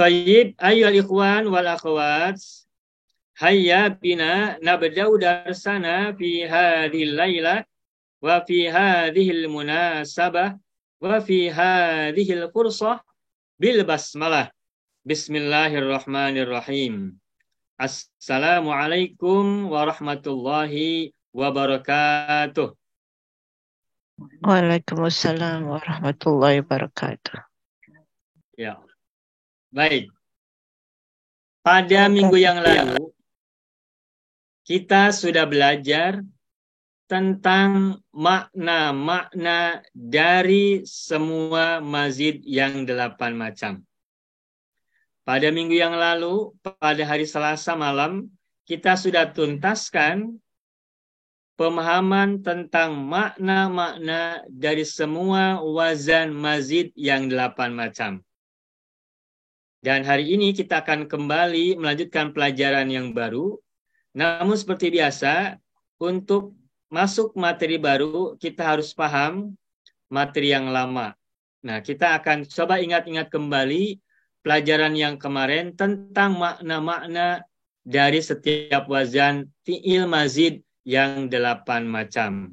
Tayyib, ayyuhal ikhwan wal akhwat, hayya bina nabda'u darsana fi hadhil layla wa fi hadhil munasabah wa fi hadhil fursah bil basmalah. Bismillahirrahmanirrahim. Assalamualaikum warahmatullahi wabarakatuh. Waalaikumsalam warahmatullahi wabarakatuh. Ya. Baik. Pada minggu yang lalu kita sudah belajar tentang makna-makna dari semua mazid yang 8 macam. Pada minggu yang lalu, pada hari Selasa malam, kita sudah tuntaskan pemahaman tentang makna-makna dari semua wazan mazid yang 8 macam. Dan hari ini kita akan kembali melanjutkan pelajaran yang baru. Namun seperti biasa, untuk masuk materi baru, kita harus paham materi yang lama. Nah, kita akan coba ingat-ingat kembali pelajaran yang kemarin tentang makna-makna dari setiap wazan fi'il mazid yang 8 macam.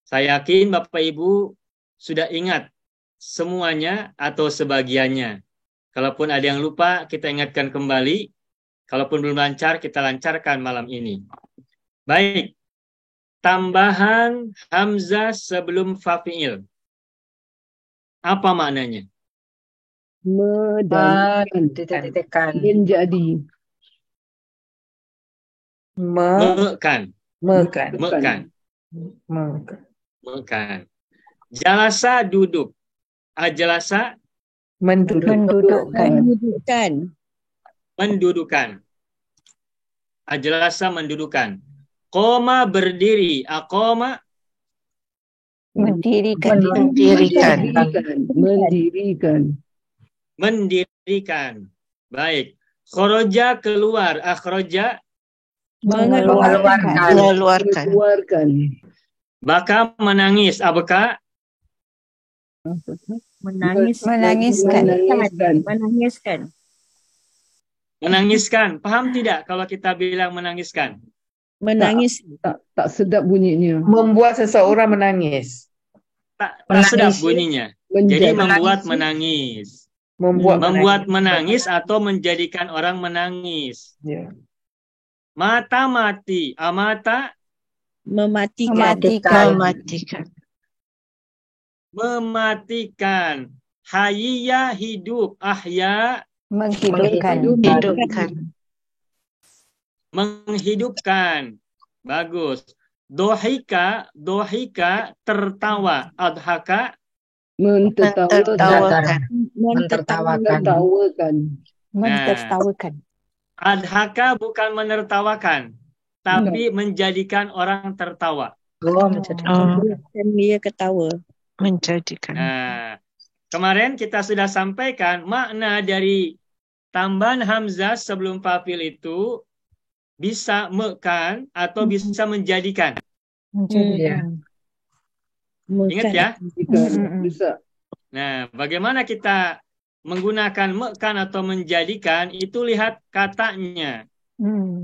Saya yakin Bapak Ibu sudah ingat semuanya atau sebagiannya. Kalaupun ada yang lupa, kita ingatkan kembali. Kalaupun belum lancar, kita lancarkan malam ini. Baik. Tambahan hamzah sebelum fa'il. Apa maknanya? Menjadikan. Menjadi. Mekan. Jalasa duduk. Ajalasa Mendudukan. Ajalasa mendudukan. Qoma berdiri. Aqoma Mendirikan. Baik. Khoroja keluar. Akhroja Mengeluarkan. Baka menangis. Abeka menangiskan. Paham tidak kalau kita bilang menangiskan? Menangis. Tak sedap bunyinya. Membuat seseorang menangis. Tak sedap bunyinya. Jadi membuat menangis. Membuat menangis atau menjadikan orang menangis. Ya. Mata mati. Amata mematikan. Hayya hidup. Ahya menghidupkan. Bagus. Dohika tertawa. Adhaka Mentertawakan. Adhaka bukan menertawakan, tapi menjadikan orang tertawa. Dia ketawa. Menjadikan. Nah, kemarin kita sudah sampaikan makna dari tambahan hamzah sebelum fa'il itu bisa mekan atau bisa menjadikan. Ingat ya? Bisa. Nah, bagaimana kita menggunakan mekan atau menjadikan, itu lihat katanya.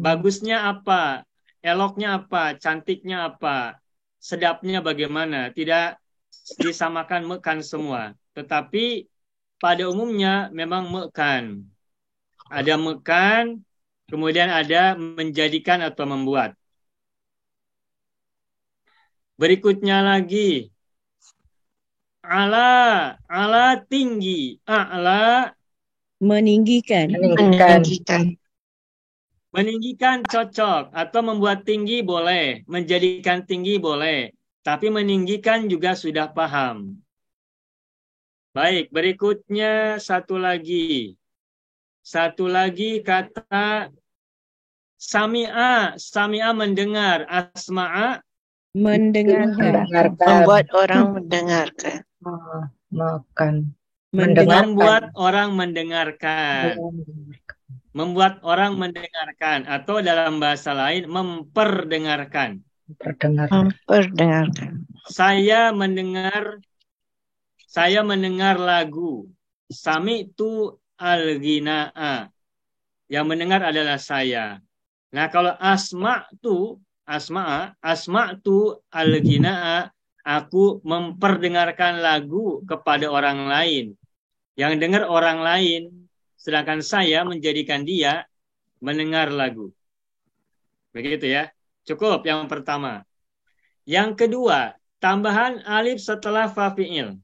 Bagusnya apa? Eloknya apa? Cantiknya apa? Sedapnya bagaimana? Tidak disamakan mekan semua. Tetapi pada umumnya memang mekan. Ada mekan, kemudian ada menjadikan atau membuat. Berikutnya lagi. Ala tinggi. A'la meninggikan. Meninggikan cocok atau membuat tinggi boleh, menjadikan tinggi boleh, tapi meninggikan juga sudah paham. Baik, berikutnya satu lagi kata sami'a mendengar, asma'a mendengarkan, membuat orang mendengarkan. Membuat orang mendengarkan. Membuat orang mendengarkan atau dalam bahasa lain memperdengarkan. Saya mendengar lagu. Sami itu al-ghina'a. Yang mendengar adalah saya. Nah, kalau asma'tu al-ghina'a, aku memperdengarkan lagu kepada orang lain. Yang dengar orang lain, sedangkan saya menjadikan dia mendengar lagu. Begitu ya. Cukup yang pertama. Yang kedua, tambahan alif setelah fa fi'il.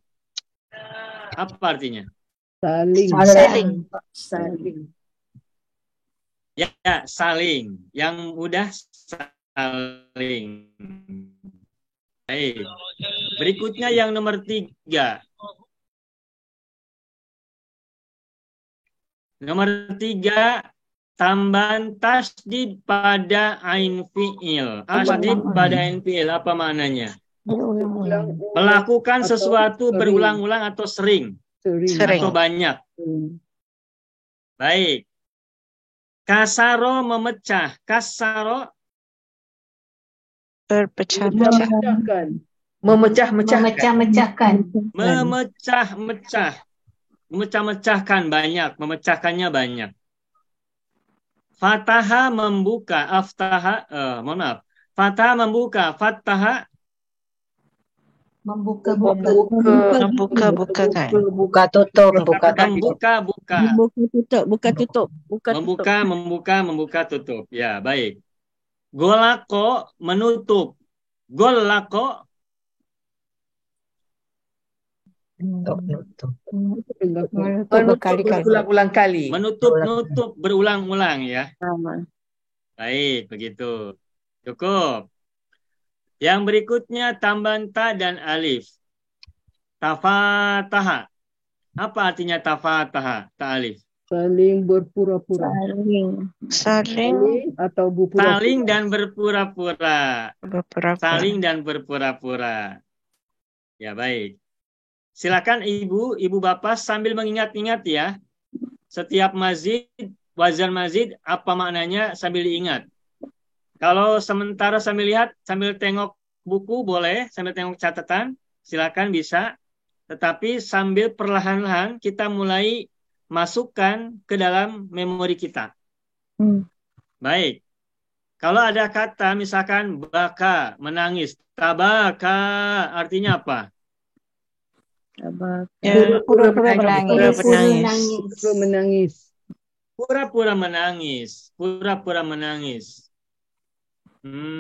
Apa artinya? Saling. Ya, saling. Yang mudah saling. Baik. Berikutnya yang nomor 3. Nomor 3, tambahan tasdid pada ain fi'il. Tasdid pada ain fi'il, apa maknanya? Melakukan sesuatu berulang-ulang atau sering. Atau banyak. Baik. Kasaro memecah. Kasaro Berpecah-pecah. Memecah-mecahkan. Memecah-mecahkan banyak. Memecahkannya banyak. Fataha membuka. Fataha membuka. Fataha Membuka-bukakan. Membuka tutup. Ya, baik. Golako menutup. Golako Berulang-ulang kali. menutup berulang-ulang ya. Baik, begitu. Cukup. Yang berikutnya tambahan ta dan alif. Tafataha. Apa artinya tafataha? Ta alif. Saling berpura-pura. Saling Atau berpura-pura. Saling dan berpura-pura. berpura-pura. Saling dan berpura-pura. Ya, baik. Silakan ibu bapak sambil mengingat-ingat ya. Setiap mazid, wazan mazid, apa maknanya sambil diingat. Kalau sementara sambil lihat, sambil tengok buku boleh, sambil tengok catatan, silakan bisa. Tetapi sambil perlahan-lahan kita mulai masukkan ke dalam memori kita. Baik. Kalau ada kata misalkan baka, menangis. Tabaka artinya apa? Pura-pura menangis. Pura-pura menangis. Pura-pura menangis. Pura-pura menangis.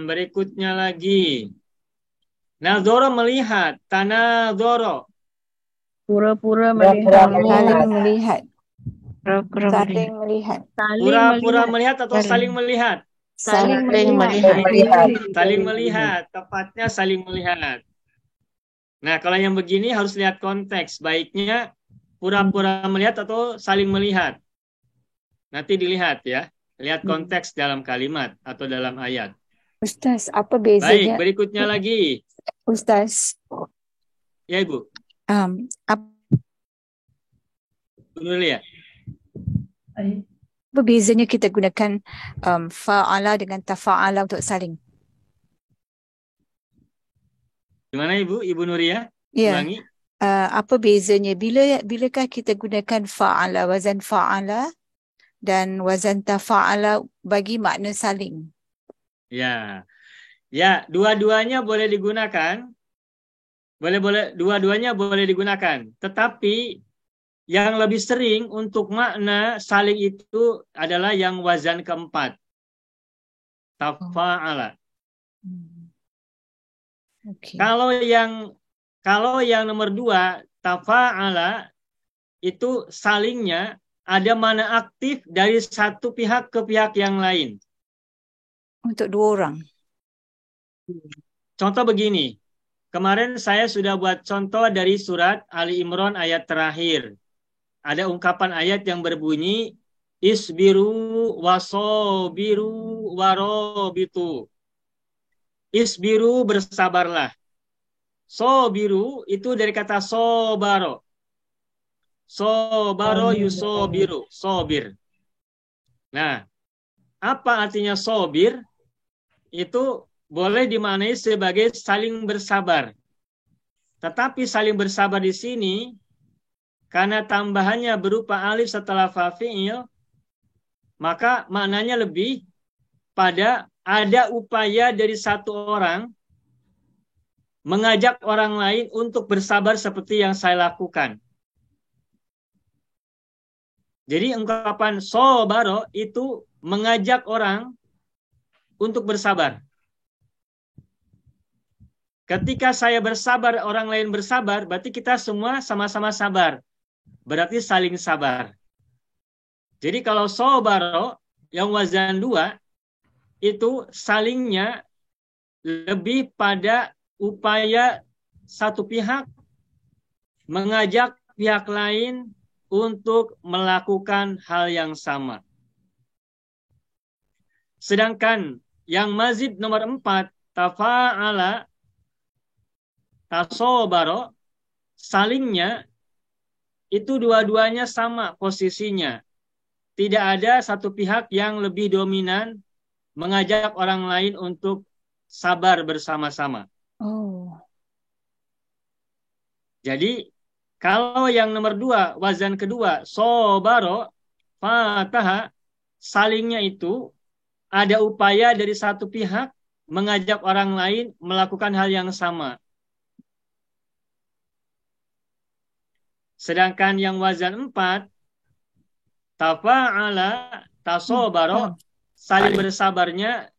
Berikutnya lagi. Nadhoro melihat. Tanadhoro. Pura-pura melihat. Saling melihat. Saling melihat. Pura-pura melihat atau saling melihat? Saling melihat. Saling melihat. Tepatnya saling melihat. Nah, kalau yang begini harus lihat konteks. Baiknya pura-pura melihat atau saling melihat. Nanti dilihat ya. Lihat konteks dalam kalimat atau dalam ayat. Ustaz, apa Baik, bezanya? berikutnya lagi. Ustaz, Ya, Ibu. Dulu ya. apa bezanya kita gunakan fa'ala dengan tafa'ala untuk saling? Gimana Ibu? Ibu Nuria? Ya. Ulangi. Apa bezanya? Bilakah kita gunakan fa'ala, wazan fa'ala dan wazan tafa'ala bagi makna saling? Ya. Ya, dua-duanya boleh digunakan. Dua-duanya boleh digunakan. Tetapi yang lebih sering untuk makna saling itu adalah yang wazan keempat. Tafa'ala. Okay. Kalau yang nomor 2, tafa'ala, itu salingnya ada mana aktif dari satu pihak ke pihak yang lain. Untuk dua orang. Contoh begini. Kemarin saya sudah buat contoh dari surat Ali Imran ayat terakhir. Ada ungkapan ayat yang berbunyi isbiru wasobiru warobitu. Isbiru bersabarlah. Sobiru itu dari kata sobaro. Sobaro yusobiru. Sobir. Nah, apa artinya sobir? Itu boleh dimaknai sebagai saling bersabar. Tetapi saling bersabar di sini karena tambahannya berupa alif setelah fa fi'il, maka maknanya lebih pada ada upaya dari satu orang mengajak orang lain untuk bersabar seperti yang saya lakukan. Jadi ungkapan sobaro itu mengajak orang untuk bersabar. Ketika saya bersabar, orang lain bersabar, berarti kita semua sama-sama sabar. Berarti saling sabar. Jadi kalau sobaro yang wazan 2, itu salingnya lebih pada upaya satu pihak mengajak pihak lain untuk melakukan hal yang sama. Sedangkan yang mazid nomor 4, tafa'ala, tasobaro, salingnya itu dua-duanya sama posisinya. Tidak ada satu pihak yang lebih dominan mengajak orang lain untuk sabar bersama-sama. Oh. Jadi kalau yang nomor 2, wazan kedua, sobaro, fataha, salingnya itu ada upaya dari satu pihak mengajak orang lain melakukan hal yang sama. Sedangkan yang wazan 4, tafa'ala, tasobaro, saling bersabarnya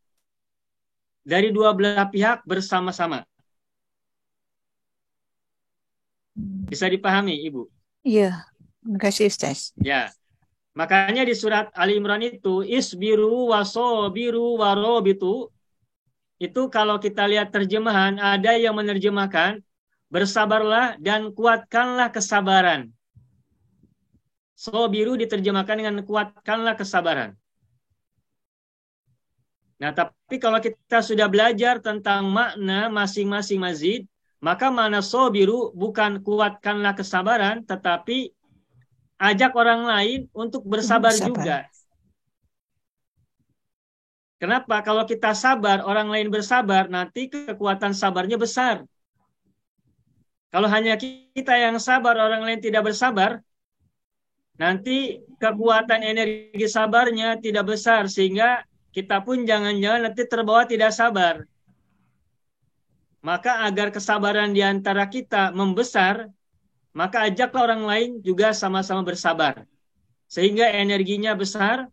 dari dua belah pihak bersama-sama. Bisa dipahami, Ibu? Iya, terima kasih Ustaz. Ya. Makanya di surat Ali Imran itu isbiru wasobiru warobitu, itu kalau kita lihat terjemahan ada yang menerjemahkan bersabarlah dan kuatkanlah kesabaran. Sobiru diterjemahkan dengan kuatkanlah kesabaran. Nah, tapi kalau kita sudah belajar tentang makna masing-masing mazid, maka makna sobiru bukan kuatkanlah kesabaran, tetapi ajak orang lain untuk bersabar juga. Kenapa? Kalau kita sabar, orang lain bersabar, nanti kekuatan sabarnya besar. Kalau hanya kita yang sabar, orang lain tidak bersabar, nanti kekuatan energi sabarnya tidak besar, sehingga kita pun jangan-jangan nanti terbawa tidak sabar. Maka agar kesabaran di antara kita membesar, maka ajaklah orang lain juga sama-sama bersabar. Sehingga energinya besar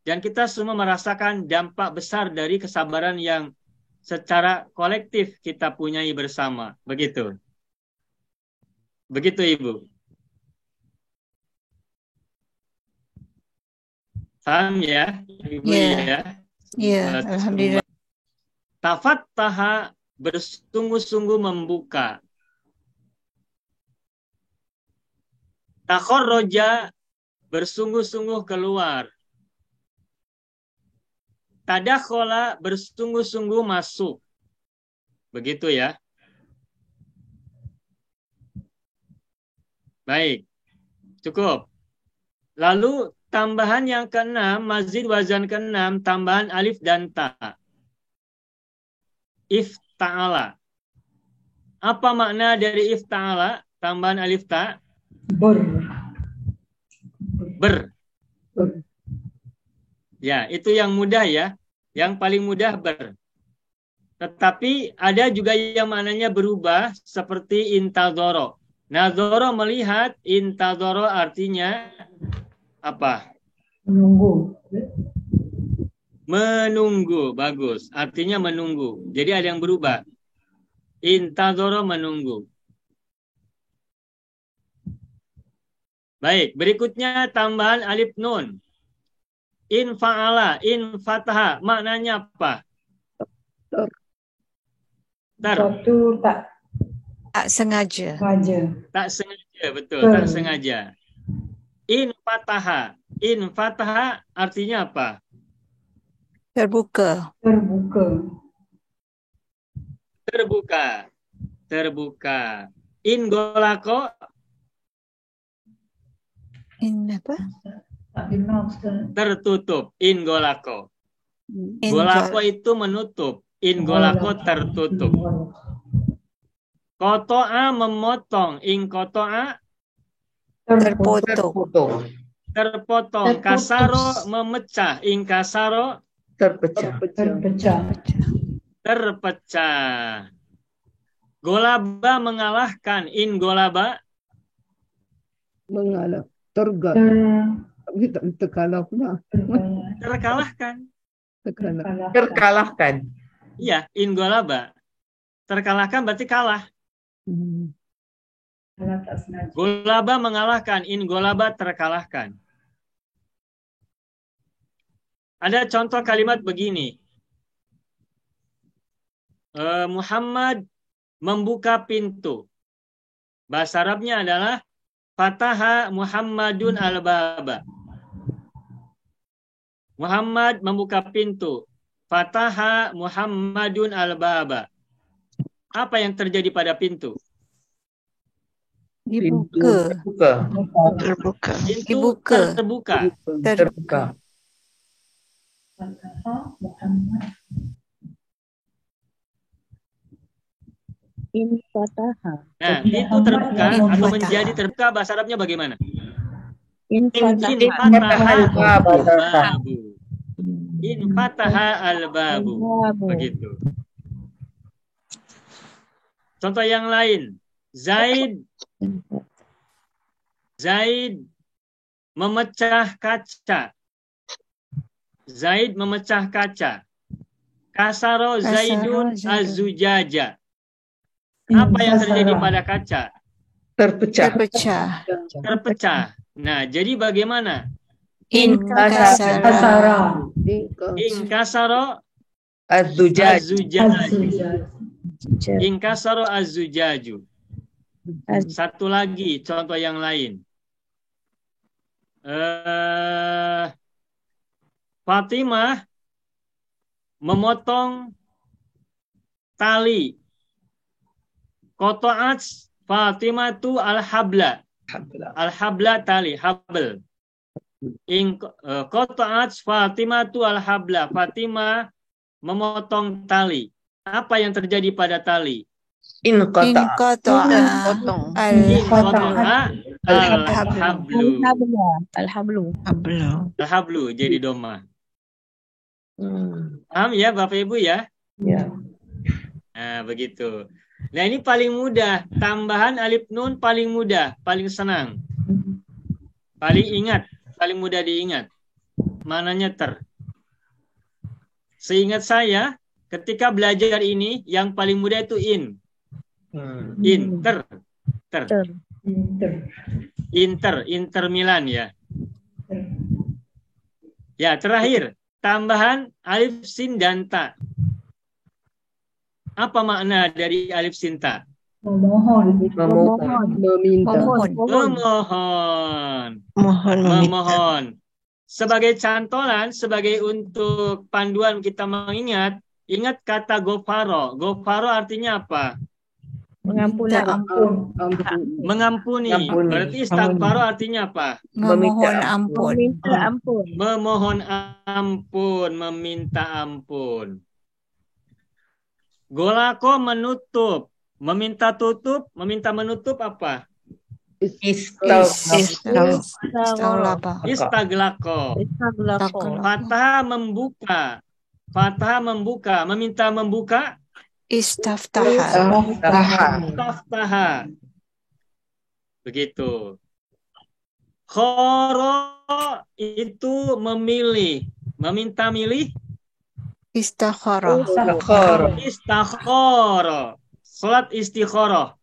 dan kita semua merasakan dampak besar dari kesabaran yang secara kolektif kita punyai bersama. Begitu. Begitu, Ibu. Paham ya? Ibu ya? Iya, alhamdulillah. Tafattaha, bersungguh-sungguh membuka. Takhorroja, bersungguh-sungguh keluar. Tadakhola, bersungguh-sungguh masuk. Begitu ya. Baik, cukup. Lalu tambahan yang ke-6, mazid wazan ke-6, tambahan alif dan ta. Ifta'ala. Apa makna dari ifta'ala? Tambahan alif ta? Ber. Ya, itu yang mudah ya. Yang paling mudah ber. Tetapi ada juga yang maknanya berubah seperti intadoro. Nadoro melihat, intadoro artinya apa? Menunggu. Menunggu, bagus. Artinya menunggu. Jadi ada yang berubah. Intadoro menunggu. Baik, berikutnya tambahan alif nun. Infa'ala, infataha, maknanya apa? Suatu tak sengaja. Tak sengaja, betul, tak sengaja. Infataha, infataha artinya apa? Terbuka. Terbuka. Ingolako. Apa? Tertutup. Ingolako. Golako itu menutup. Ingolako tertutup. Koto'a memotong. Ingkoto'a Terpotong. Terpotong. Terpotong. Kasaro memecah. Inkasaro Terpecah. Terpecah. terpecah. Golaba mengalahkan. In golaba Mengalah. Tergal. Kita terkalah pula. terkalahkan. Terkalah. Terkalahkan. Iya, in golaba. Terkalahkan berarti kalah. Golaba mengalahkan. In golaba terkalahkan. Ada contoh kalimat begini. Muhammad membuka pintu. Bahasa Arabnya adalah Fataha Muhammadun al-baba. Muhammad membuka pintu. Fataha Muhammadun al-baba. Apa yang terjadi pada pintu? Dibuka. Buka. Terbuka. Pintu Dibuka. terbuka. Terbuka. In fataha. Nah, pintu terbuka atau menjadi terbuka bahasa Arabnya bagaimana? In In fataha. fataha Babu. al-babu. In fataha al-babu. Begitu. Contoh yang lain. Zaid memecah kaca. Zaid memecah kaca. Kasaro Zaidun az-zujaja. Apa yang terjadi pada kaca? Terpecah. Terpecah. Terpecah. Nah, jadi bagaimana? Inkasara. Inkasaro Az-zujaj. az-zujaju. Inkasaro az-zujaju. Satu lagi contoh yang lain. Fatimah memotong tali. Qata'at Fatimatu al-habla. Al-habla tali, habl. Qata'at Fatimatu al-habla. Fatimah memotong tali. Apa yang terjadi pada tali? Inqata. Al-hablu. Alhablu. Al-hablu jadi doma. Paham ya Bapak Ibu ya? Ya. Nah, begitu. Nah, ini paling mudah. Tambahan alif nun paling mudah, paling senang. Paling ingat, paling mudah diingat. Mananya ter. Seingat saya, ketika belajar ini, yang paling mudah itu in. Inter. Inter Milan ya. Ya, terakhir. Tambahan alif sin dan ta. Apa makna dari alif sin ta? Memohon. Meminta. Memohon. Sebagai cantolan, sebagai untuk panduan kita mengingat, ingat kata gofaro. Gofaro artinya apa? Mengampuni. Berarti istighfaro artinya apa? Memohon ampun. Memohon ampun, meminta ampun. Golako menutup, meminta tutup, meminta menutup apa? Istaglako. Fatah membuka. Fatah membuka, meminta membuka. Istaftaha. Begitu. Khoro itu memilih, meminta milih. Istakhara. Salat istikharah.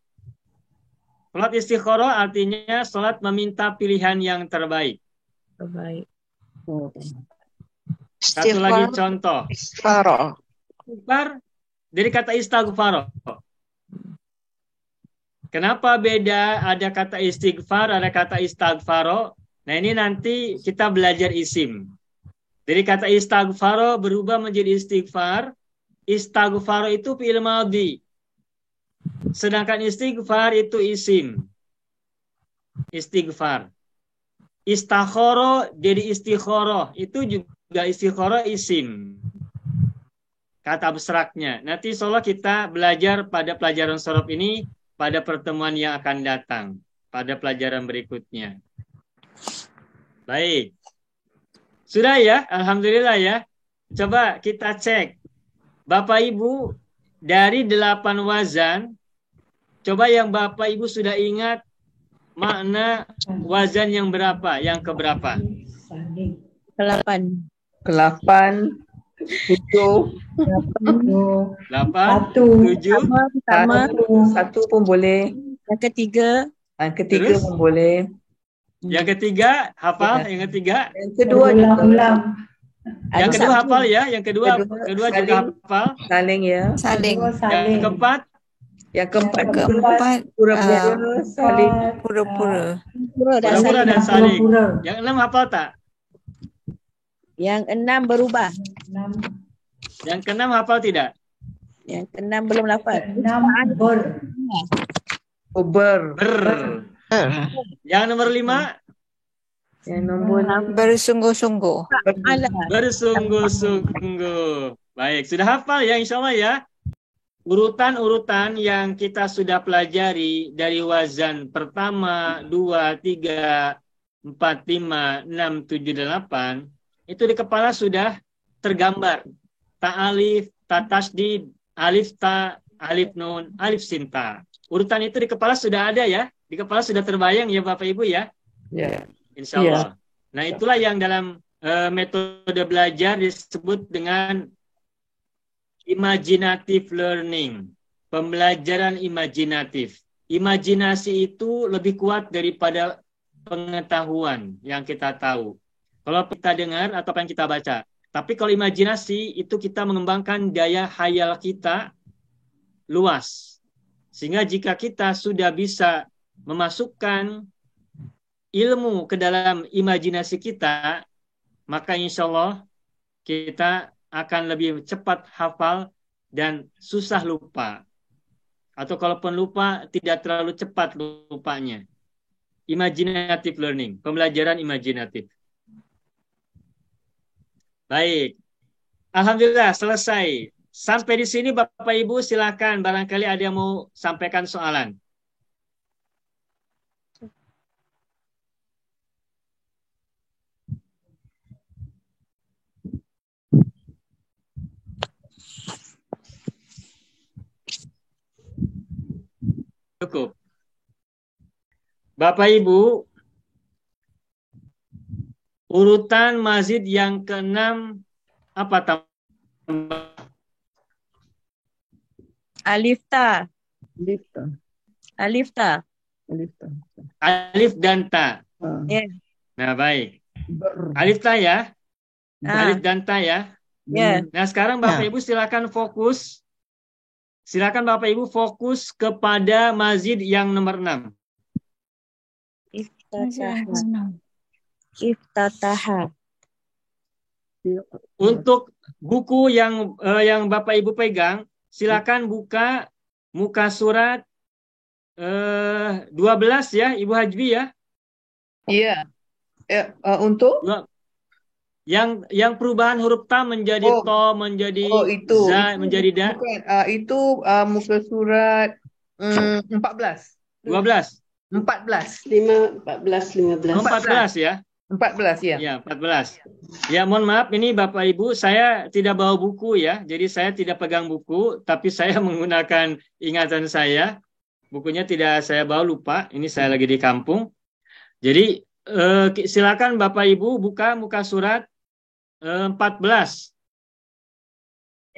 Salat istikharah artinya salat meminta pilihan yang terbaik. Satu lagi contoh. Istighfar dari kata istighfar. Kenapa beda? Ada kata istighfar, ada kata istighfar. Nah, ini nanti kita belajar isim. Dari kata istighfar berubah menjadi istighfar. Istighfar itu fi'il madhi. Sedangkan istighfar itu isim. Istighfar. Istakhara jadi istikharah. Itu juga istikharah isim. Kata abstraknya. Nanti insya Allah kita belajar pada pelajaran sorof ini pada pertemuan yang akan datang. pada pelajaran berikutnya. Baik. Sudah ya? Alhamdulillah ya. Coba kita cek. Bapak Ibu, dari 8 wazan, coba yang Bapak Ibu sudah ingat makna wazan yang berapa? Yang keberapa? 8. 8, 7, 8, 7, Pertama. satu pun boleh. Yang ketiga. Yang ketiga Terus? pun boleh. yang ketiga hafal, Ya. yang ketiga. Yang kedua juga Ulang-ulang. Yang Ada kedua satu. hafal ya, yang kedua juga saling, hafal. saling ya. Saling. Kedua Yang saling. keempat, Yang keempat juga Keempat, pura-pura saling. pura-pura. Pura dan pura-pura saling. dan saling. Pura-pura. Yang 6 hafal tak? Yang 6 berubah. 6. Yang ke-6 hafal tidak? Yang ke-6 belum dapat. 6 ber. Oh, ber. Yang nomor 5, Yang nombor Bersungguh-sungguh. Alah. bersungguh-sungguh. Baik, sudah hafal ya insya Allah ya. Urutan-urutan yang kita sudah pelajari dari wazan pertama, 2, 3, 4, 5, 6, 7, 8 itu di kepala sudah tergambar. Ta alif, ta tasdid, alif ta, alif nun, alif sinta. Urutan itu di kepala sudah ada ya. Di kepala sudah terbayang ya Bapak Ibu ya. ya. Insya Allah. Nah itulah yang dalam metode belajar disebut dengan imaginative learning. Pembelajaran imajinatif. Imajinasi itu lebih kuat daripada pengetahuan yang kita tahu. Kalau kita dengar atau apa yang kita baca. Tapi kalau imajinasi itu kita mengembangkan daya hayal kita luas. Sehingga jika kita sudah bisa memasukkan ilmu ke dalam imajinasi kita, maka insya Allah kita akan lebih cepat hafal dan susah lupa. Atau kalaupun lupa, tidak terlalu cepat lupanya. Imaginative learning, pembelajaran imajinatif. Baik. Alhamdulillah selesai. Sampai di sini Bapak Ibu silakan barangkali ada yang mau sampaikan soalan. Cukup. Bapak Ibu, urutan mazid yang ke-6 apa tambah? Alif ta. Alif ta. Alif ta. Alif ta. Alif dan ta. Ya. Nah, baik. Ber. Alif ta ya. Ah. Alif dan ta ya. Ya. Nah, sekarang Bapak Ibu silakan fokus. Silakan Bapak Ibu fokus kepada mazid yang nomor 6. Iftataha. Untuk buku yang Bapak Ibu pegang, silakan buka muka surat 12 ya, Ibu Hajbi ya. Iya. Untuk Yang perubahan huruf ta menjadi to, menjadi itu za, menjadi da. bukan, itu muka surat 14. 12. 14. 5, 14, 15. 14 ya. 14 ya. Ya, 14. Ya, mohon maaf ini Bapak Ibu, saya tidak bawa buku ya. Jadi saya tidak pegang buku, tapi saya menggunakan ingatan saya. Bukunya tidak saya bawa, lupa. Ini saya lagi di kampung. Jadi silakan Bapak Ibu buka muka surat 14.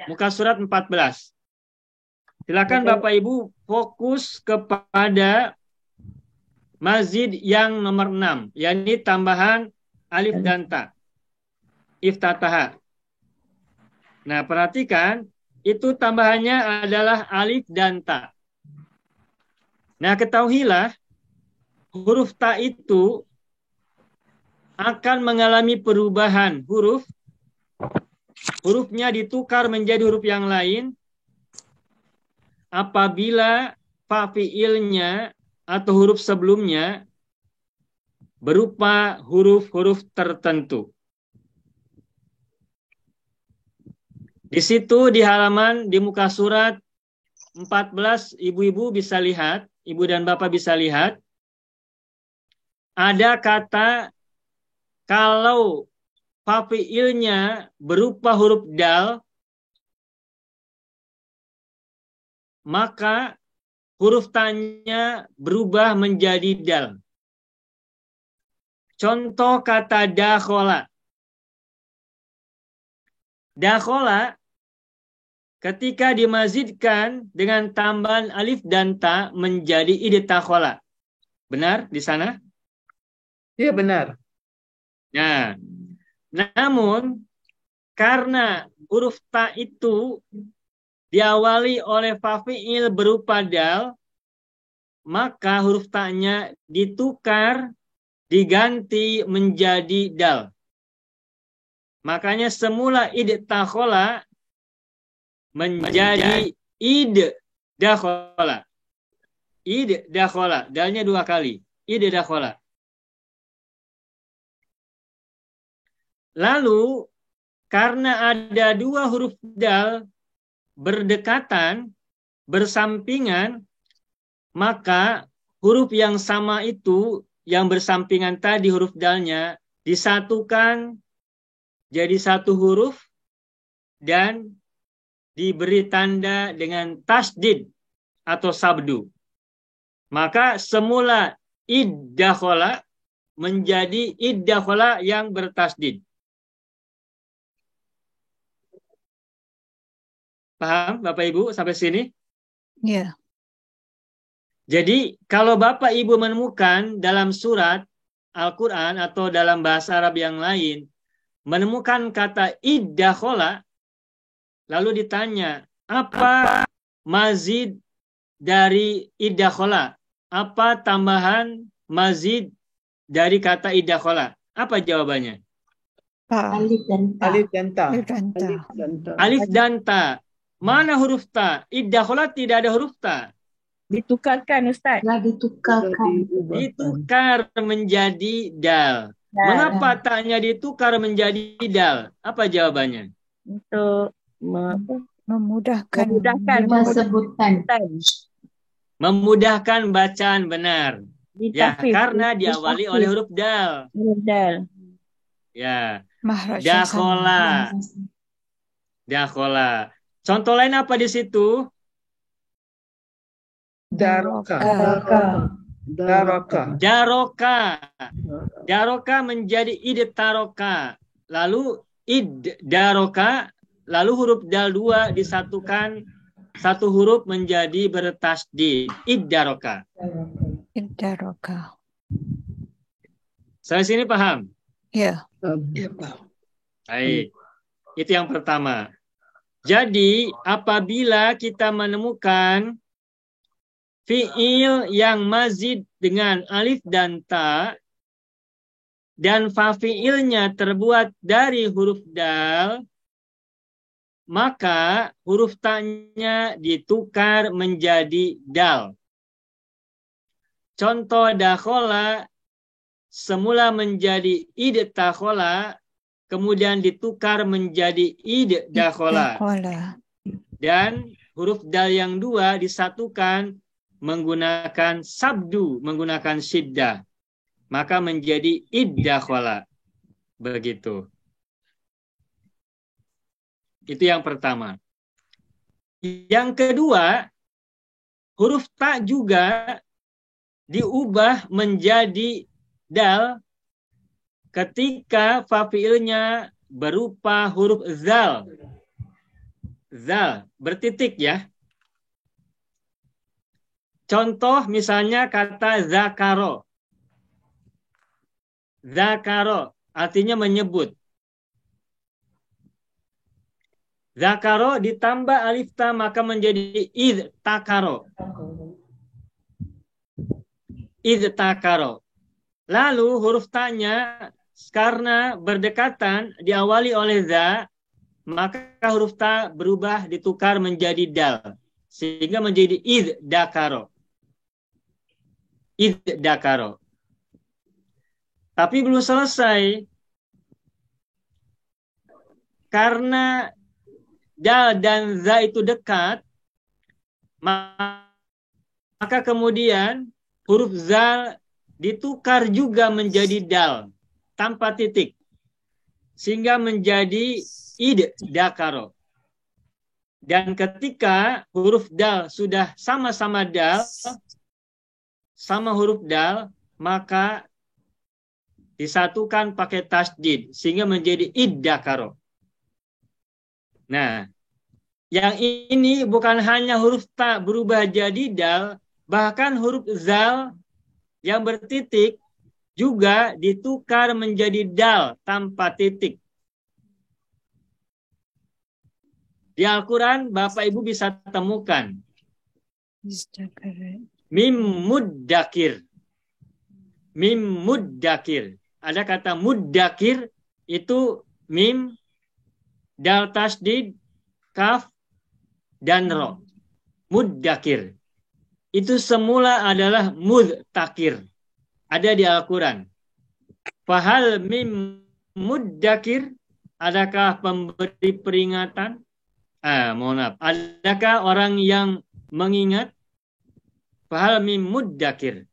Muka surat 14. Silakan Bapak Ibu fokus kepada mazid yang nomor 6, yakni tambahan alif dan ta. Iftataha. Nah, perhatikan, itu tambahannya adalah alif dan ta. Nah, ketahuilah, huruf ta itu akan mengalami perubahan huruf. Hurufnya ditukar menjadi huruf yang lain apabila fa fi'ilnya atau huruf sebelumnya berupa huruf-huruf tertentu. Di situ di halaman di muka surat 14 ibu-ibu bisa lihat, ibu dan bapak bisa lihat ada kata kalau fa fi'ilnya berupa huruf dal, maka huruf ta-nya berubah menjadi dal. Contoh kata dakhola. Dakhola ketika dimazidkan dengan tambahan alif dan ta menjadi idtakhola. Benar di sana? Ya, benar. Nah, namun karena huruf ta itu diawali oleh fa fi'il berupa dal, maka huruf ta-nya ditukar, diganti menjadi dal. Makanya semula idtakhola menjadi idakhola. Idakhola, dalnya 2 kali. Idakhola. Lalu karena ada 2 huruf dal berdekatan, bersampingan, maka huruf yang sama itu, yang bersampingan tadi huruf dalnya, disatukan jadi 1 huruf dan diberi tanda dengan tasdid atau sabdu. Maka semula iddakhola menjadi iddakhola yang bertasdid. Paham Bapak Ibu sampai sini? Ya. Jadi kalau Bapak Ibu menemukan dalam surat Al-Quran atau dalam bahasa Arab yang lain, menemukan kata iddakhola, lalu ditanya, apa mazid dari iddakhola? Apa tambahan mazid dari kata iddakhola? Apa jawabannya? Alif dan ta. Alif dan ta. Alif dan ta. Alif dan ta. Mana huruf ta? Iddakhola tidak ada huruf ta. Ditukarkan Ustaz. Telah ditukarkan. Ditukar menjadi dal. Mengapa ta-nya ditukar menjadi dal? Apa jawabannya? Untuk Memudahkan. Sebutan. Memudahkan bacaan, benar. Ya, Ditafif. karena diawali oleh huruf dal. Huruf dal. Ya, Mahraj dakhola. Dakhola. Contoh lain apa di situ? Daroka. Daroka. Daroka. Daroka menjadi idtaroka. Lalu iddaroka. Lalu huruf dal 2 disatukan 1 huruf menjadi bertasdid. Iddaroka. Iddaroka. Sampai sini paham? Ya. Baik. Itu yang pertama. Jadi apabila kita menemukan fi'il yang mazid dengan alif dan ta dan fa fi'ilnya terbuat dari huruf dal, maka huruf ta-nya ditukar menjadi dal. Contoh dakhola semula menjadi idtakhola, kemudian ditukar menjadi iddakhola. Dan huruf dal yang 2 disatukan menggunakan sabdu, menggunakan syiddah. Maka menjadi iddakhola. Begitu. Itu yang pertama. Yang kedua, huruf ta juga diubah menjadi dal ketika fa fi'ilnya berupa huruf zal. Zal, bertitik ya. Contoh misalnya kata zakaro. Zakaro artinya menyebut. Zakaro ditambah alif ta maka menjadi idtakaro. Idtakaro. Lalu huruf ta-nya karena berdekatan diawali oleh za, maka huruf ta berubah ditukar menjadi dal. Sehingga menjadi iddakaro. Iddakaro. Tapi belum selesai. Karena dal dan za itu dekat, maka kemudian huruf zal ditukar juga menjadi dal tanpa titik. Sehingga menjadi iddakaro. Dan ketika huruf dal sudah sama-sama dal, sama huruf dal, maka disatukan pakai tasdid sehingga menjadi iddakaro. Nah, yang ini bukan hanya huruf ta berubah jadi dal, bahkan huruf zal yang bertitik juga ditukar menjadi dal tanpa titik. Di Al-Quran, Bapak Ibu bisa temukan mim muddakir. Mim muddakir. Ada kata muddakir, itu mim, dal tasdid, kaf, dan ro. Muddakir. Itu semula adalah mudtakir. Ada di Al-Quran. Fahal mim muddakir, adakah pemberi peringatan? Mohon maaf. Adakah orang yang mengingat? Fahal mim muddakir.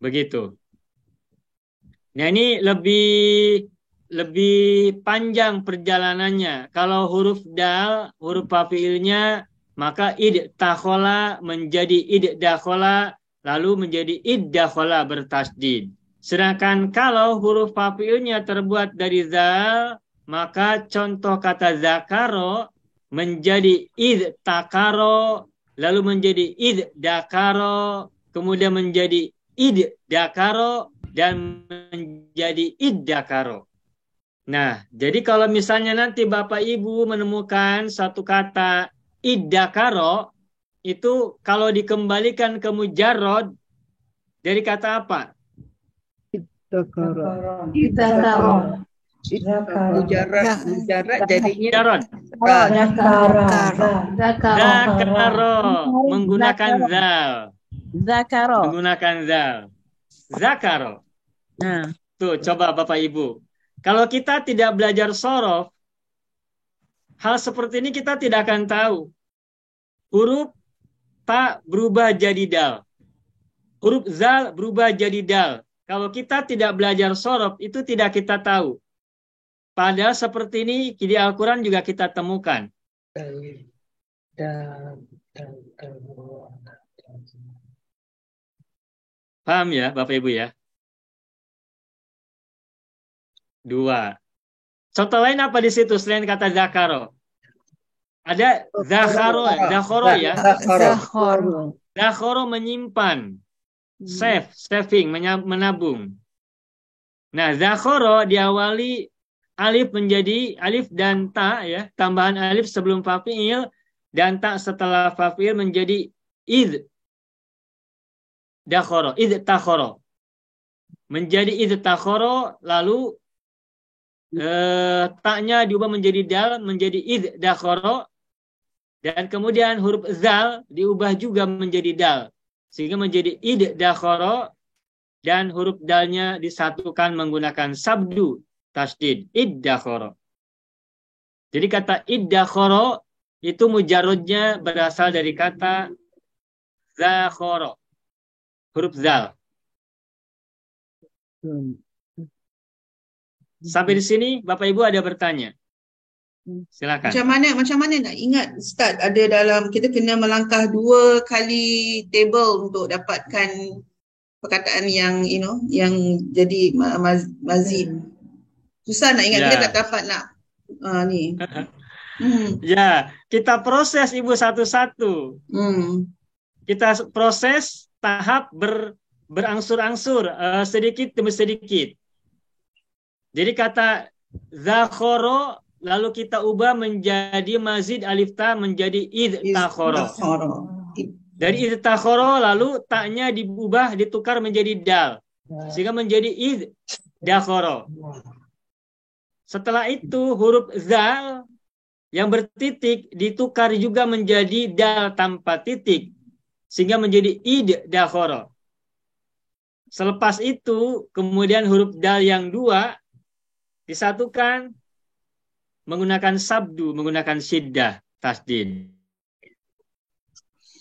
Begitu. Nah, ini lebih panjang perjalanannya. Kalau huruf dal, huruf fafiilnya, maka idtakhola menjadi iddakhola, lalu menjadi iddakhola bertasdid. Sedangkan kalau huruf fafiilnya terbuat dari zal, maka contoh kata zakaro menjadi idtakaro, lalu menjadi iddakaro, kemudian menjadi iddakaro, dan menjadi iddakaro. Nah, jadi kalau misalnya nanti Bapak Ibu menemukan satu kata iddakaro, itu kalau dikembalikan ke mujarrod, dari kata apa? Iddakaro. Iddakaro. Mujarrad jadinya Mujarrod. Zakaro menggunakan zal. Zakaro. Menggunakan zal. Zakaro. Nah, Tuh, coba Bapak Ibu. Kalau kita tidak belajar sorof, hal seperti ini kita tidak akan tahu. Huruf ta berubah jadi dal. Huruf zal berubah jadi dal. Kalau kita tidak belajar sorof, itu tidak kita tahu. Padahal seperti ini di Al-Quran juga kita temukan. Paham ya Bapak Ibu ya? 2. Contoh lain apa di situ selain kata zakaro? Ada zakharo ya. Zakharo menyimpan. Saving, menabung. Nah, zakharo diawali alif menjadi alif dan ta ya, tambahan alif sebelum fa'il dan ta setelah fa'il menjadi dakhoro, takhoro. Menjadi takhoro, lalu taknya diubah menjadi dal menjadi dakhoro, dan kemudian huruf zal diubah juga menjadi dal sehingga menjadi dakhoro, dan huruf dalnya disatukan menggunakan sabdu tasdid, iddakhoro. Jadi kata iddakhoro itu mujarrodnya berasal dari kata zakhoro, huruf zal. Sampai di sini Bapak Ibu ada bertanya? Silakan. Macam mana nak ingat Ustaz, ada dalam kita kena melangkah 2 kali table untuk dapatkan perkataan yang yang jadi mazid. Susah nak ingat, kita tak dapat nak ni. Ya, kita proses Ibu satu-satu. Kita proses tahap berangsur-angsur, sedikit demi sedikit. Jadi kata zakhoro lalu kita ubah menjadi mazid alif ta menjadi idtakhoro. Dari idtakhoro lalu taknya diubah ditukar menjadi dal sehingga menjadi iddakhoro. Setelah itu huruf zal yang bertitik ditukar juga menjadi dal tanpa titik sehingga menjadi iddakhoro. Selepas itu kemudian huruf dal yang 2 disatukan menggunakan sabdu, menggunakan syiddah tasdid.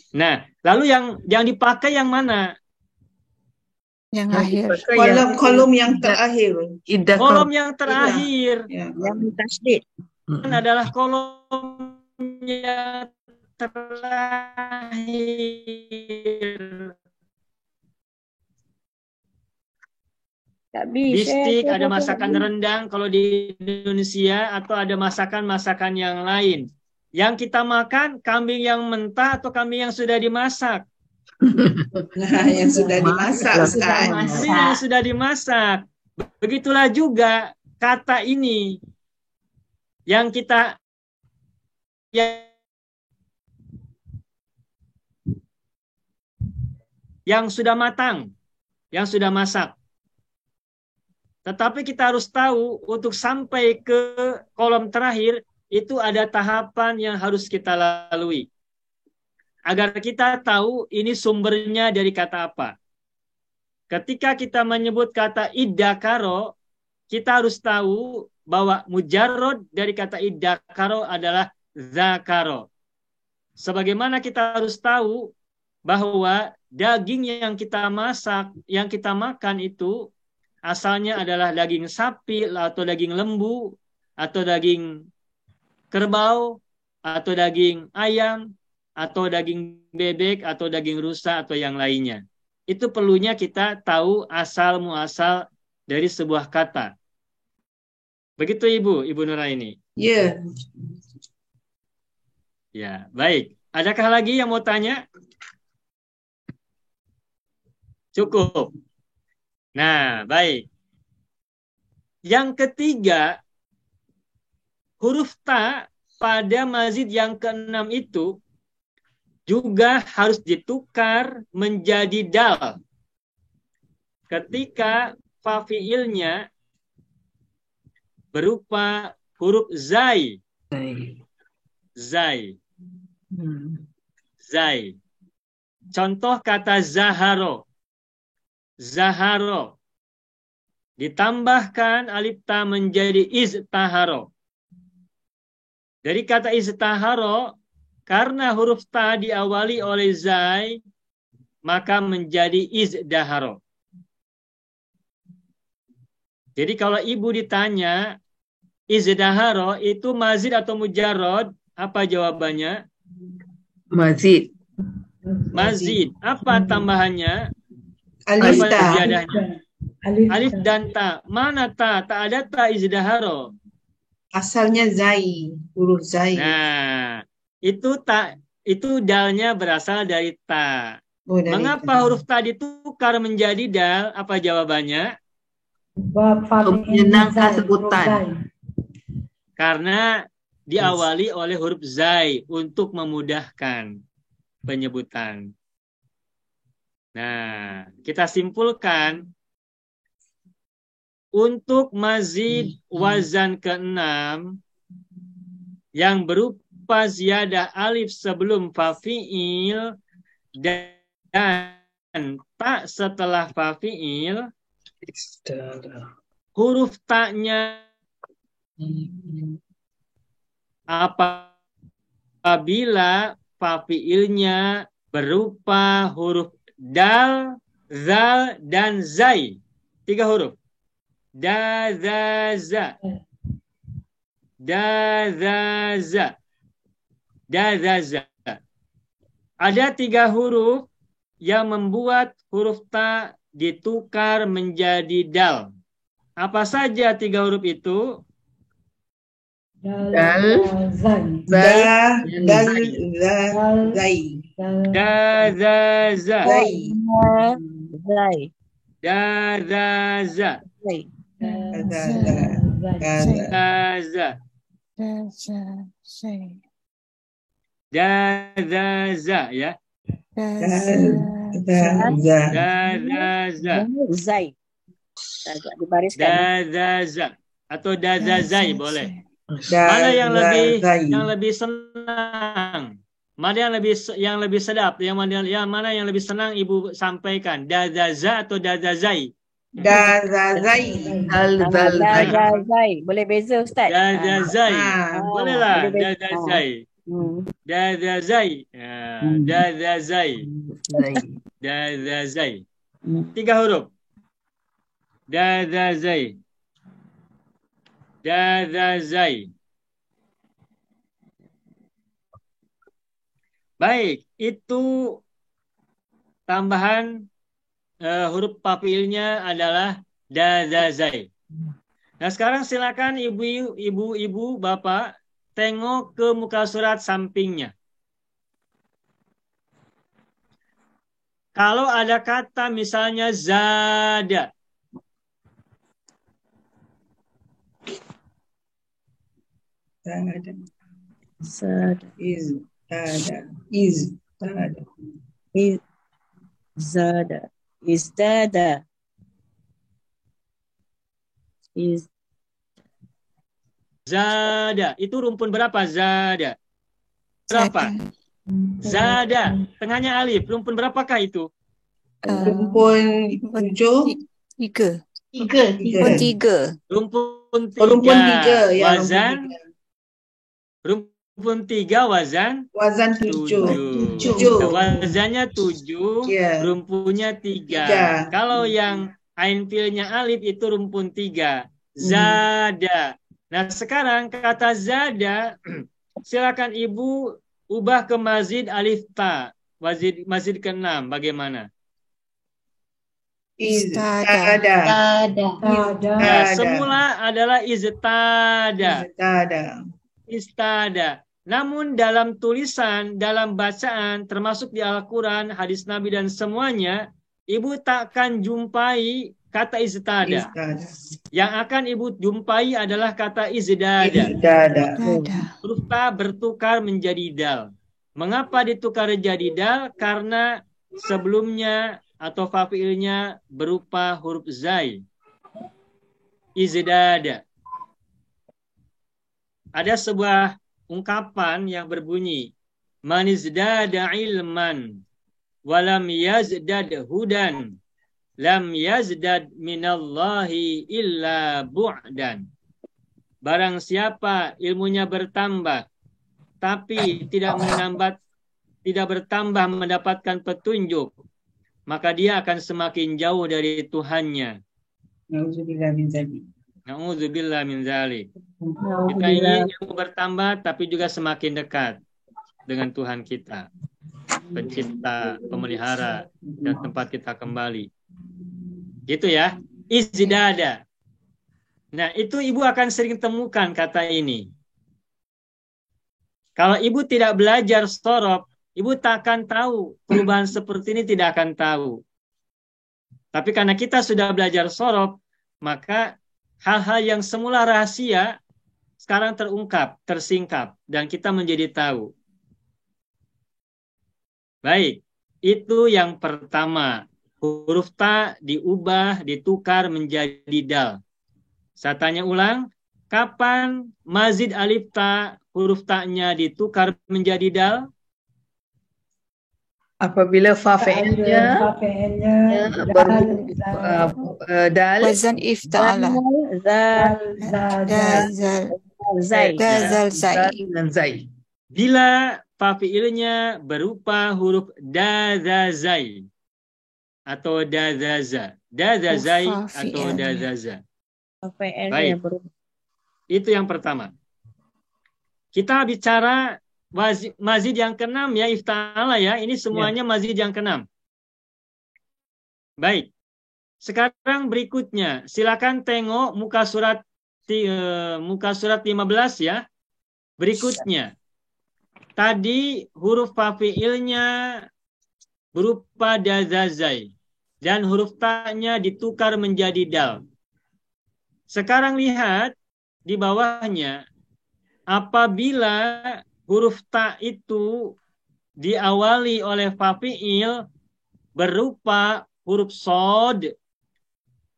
Nah, lalu yang dipakai yang mana? Yang Yang akhir. dipakai yang Kolom yang terakhir. iddah Kolom yang terakhir Ya, Yang tasdid. adalah kolom yang terakhir. Tak bisa. Bistik, ada masakan rendang kalau di Indonesia, atau ada masakan-masakan yang lain. Yang kita makan kambing yang mentah atau kambing yang sudah dimasak? Nah, yang sudah dimasak, Ustaz. Kambing yang sudah dimasak. Begitulah juga kata ini yang kita yang sudah matang, yang sudah masak. Tetapi kita harus tahu untuk sampai ke kolom terakhir itu ada tahapan yang harus kita lalui. Agar kita tahu ini sumbernya dari kata apa. Ketika kita menyebut kata iddakaro, kita harus tahu bahwa mujarrad dari kata iddakaro adalah zakaro. Sebagaimana kita harus tahu bahwa daging yang kita masak, yang kita makan itu asalnya adalah daging sapi atau daging lembu atau daging kerbau atau daging ayam atau daging bebek atau daging rusa atau yang lainnya. Itu perlunya kita tahu asal muasal dari sebuah kata. Begitu Ibu Nuraini. Ya. Ya, baik. Adakah lagi yang mau tanya? Cukup. Nah, baik. Yang ketiga, huruf ta pada mazid yang keenam itu juga harus ditukar menjadi dal. Ketika fa fi'ilnya berupa huruf zai. Zai. Zai. Contoh kata zaharo. Zaharo. Ditambahkan alif ta menjadi iztaharo. Dari kata iztaharo, karena huruf ta diawali oleh zai, maka menjadi izdaharo. Jadi kalau ibu ditanya, izdaharo itu mazid atau mujarrad, apa jawabannya? Mazid. Mazid. Apa tambahannya? Alif Apa ta. ziyadahnya? Alif dan ta. Mana ta? Tak ada ta izdaharo. Asalnya zai, huruf zai. Nah, itu dalnya berasal dari ta. Oh, dari Mengapa ta. huruf ta ditukar menjadi dal? Apa jawabannya? Untuk menyenangkan sebutan. Karena diawali oleh huruf zai untuk memudahkan penyebutan. Nah, kita simpulkan untuk mazid wazan ke-6 yang berupa ziyadah alif sebelum fa fi'il dan ta setelah fa fi'il, huruf ta-nya apabila fa fi'ilnya berupa huruf dal, zal, dan zai. 3 huruf. Da, za, za. Da, za, za. Da, za, za. Ada 3 huruf yang membuat huruf ta ditukar menjadi dal. Apa saja 3 huruf itu? Dal, Da, dal, zai. Da, za, za. Zai. Zai. Da, za, za. Zai. Da, za. Da, za, za. Ya. Da, za, za. Zai. Agak dibariskan. Da, za, za. Atau da, za, zai boleh. Da, Mana yang za, zai. lebih senang? Mana yang lebih sedap? Yang mana yang lebih senang Ibu sampaikan? Da, za, za atau da, za, zai? Da, za, zai. Dal, zal, zai. Zai. Boleh beza Ustaz? Da, za, zai. Ah, Bolehlah. boleh Da, beza. za, zai. Da, za, zai. Da, za, zai. Zai. Da, za, zai. 3 huruf. Dazazai. Dazazai. Baik, itu tambahan huruf pafiilnya adalah dazazai. Nah, sekarang silakan ibu-ibu, bapak, tengok ke muka surat sampingnya. Kalau ada kata misalnya zada. Zada. Zada. Izdada. Zada. Itu rumpun berapa zada? Berapa? Zada. Tengahnya alif. Rumpun berapakah itu? Rumpun 7. Tiga. Tiga. Tiga. Rumpun 3. Rumpun 3. Ya, Wazan. Rumpun 3 wazan. Wazan 7. Wazannya 7. Ya. Rumpunnya 3. 3. Kalau yang ain fiilnya alif itu rumpun 3. Zada. Nah, sekarang kata zada silakan ibu ubah ke mazid alif ta. Mazid ke-6 bagaimana? Istada. Nah, semula adalah istada. Istada. Namun dalam tulisan, dalam bacaan, termasuk di Al-Quran, hadis Nabi dan semuanya, ibu takkan jumpai kata istada. Yang akan ibu jumpai adalah kata izdada. Huruf ta bertukar menjadi dal. Mengapa ditukar menjadi dal? Karena sebelumnya atau fafiilnya berupa huruf zai. Izdada. Ada sebuah ungkapan yang berbunyi, man izdada ilman walam yazdad hudan lam yazdad minallahi illa bu'dan. Barang siapa ilmunya bertambah tapi tidak bertambah mendapatkan petunjuk, maka dia akan semakin jauh dari Tuhannya. Na'udzubillah min zalik. Kita ingin ilmu bertambah tapi juga semakin dekat dengan Tuhan kita, pencipta, pemelihara, dan tempat kita kembali. Gitu ya. Izdada. Nah, itu ibu akan sering temukan kata ini. Kalau ibu tidak belajar sorof, ibu tak akan tahu. Perubahan seperti ini tidak akan tahu. Tapi karena kita sudah belajar sorof, maka hal-hal yang semula rahasia sekarang terungkap, tersingkap, dan kita menjadi tahu. Baik, itu yang pertama. Huruf ta diubah, ditukar menjadi dal. Saya tanya ulang, kapan mazid alif ta, huruf ta-nya ditukar menjadi dal? Apabila fa-fi'ilnya dal. Wazan ifta'ala. Zai. Bila fa-fi'ilnya berupa huruf dazazai atau dazaza. Dazazai atau dazaza. Baik. Itu yang pertama. Kita bicara mazid yang ke-6 ya, ifta'ala ya. Ini semuanya mazid yang ke-6. Baik. Sekarang berikutnya, silakan tengok muka surat 15 ya. Berikutnya. Tadi huruf fa-fi'ilnya berupa dazazai dan huruf ta-nya ditukar menjadi dal. Sekarang lihat di bawahnya, apabila huruf ta itu diawali oleh fa-fi'il berupa huruf sod,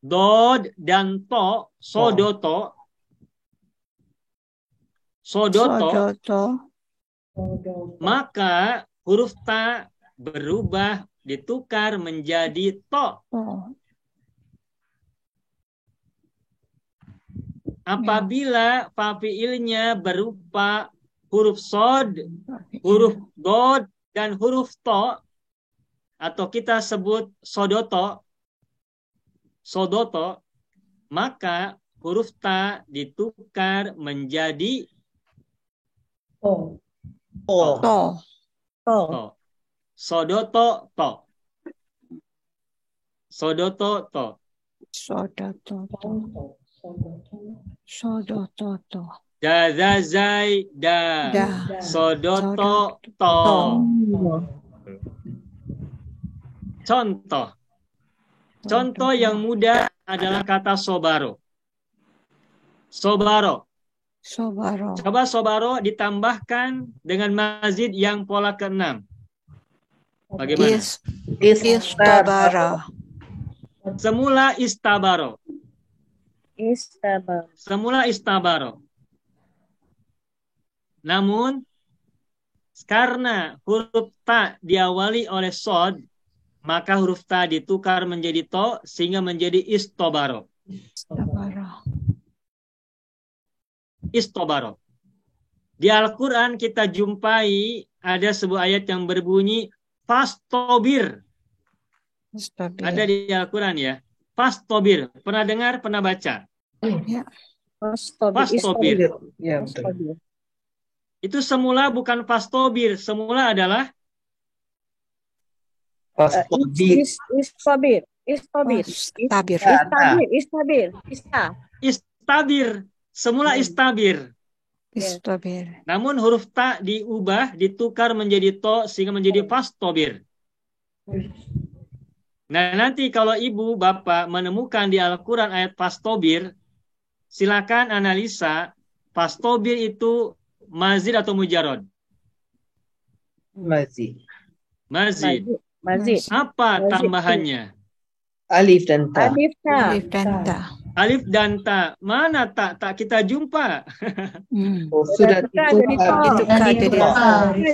dod, dan to, sodoto, maka huruf ta berubah, ditukar menjadi to. Apabila fa-fi'ilnya berupa huruf sod, huruf dod, dan huruf to, atau kita sebut sodoto, maka huruf ta ditukar menjadi Oh. To. to. Sodoto to. Sodoto to. Sodoto to. Sodoto to. Dazazai da. Da. Sodoto to. Contoh. Contoh yang mudah adalah kata sobaro. Sobaro. Sobaro. Coba sobaro ditambahkan dengan mazid yang pola ke-6. Bagaimana? Istabara. Semula istabaro. Istabar. Semula istabaro. Namun, karena huruf ta diawali oleh sod, maka huruf ta ditukar menjadi to sehingga menjadi istobaro. Istabara. Istobaro. Di Al-Quran kita jumpai ada sebuah ayat yang berbunyi fastobir. Ada di Al-Quran ya. Fastobir. Pernah dengar, pernah baca? Ya. Fastobir. Ya, betul. Itu semula bukan fastobir. Semula adalah Fastobir. Istabir. Istabir. Istabir. Istabir. istabir. Semula istabir. Istabir. Namun huruf ta diubah, ditukar menjadi to sehingga menjadi fastobir. Nah, nanti kalau ibu bapak menemukan di Al-Quran ayat fastobir, silakan analisa fastobir itu mazid atau mujarod. Mazid. Mazid. Mazid. Apa Mazid. tambahannya? Alif dan ta. Alif ta. Alif dan ta. Alif dan ta. Mana tak kita jumpa? Oh, sudah Ditukar jadi to. Ditukar jadi to.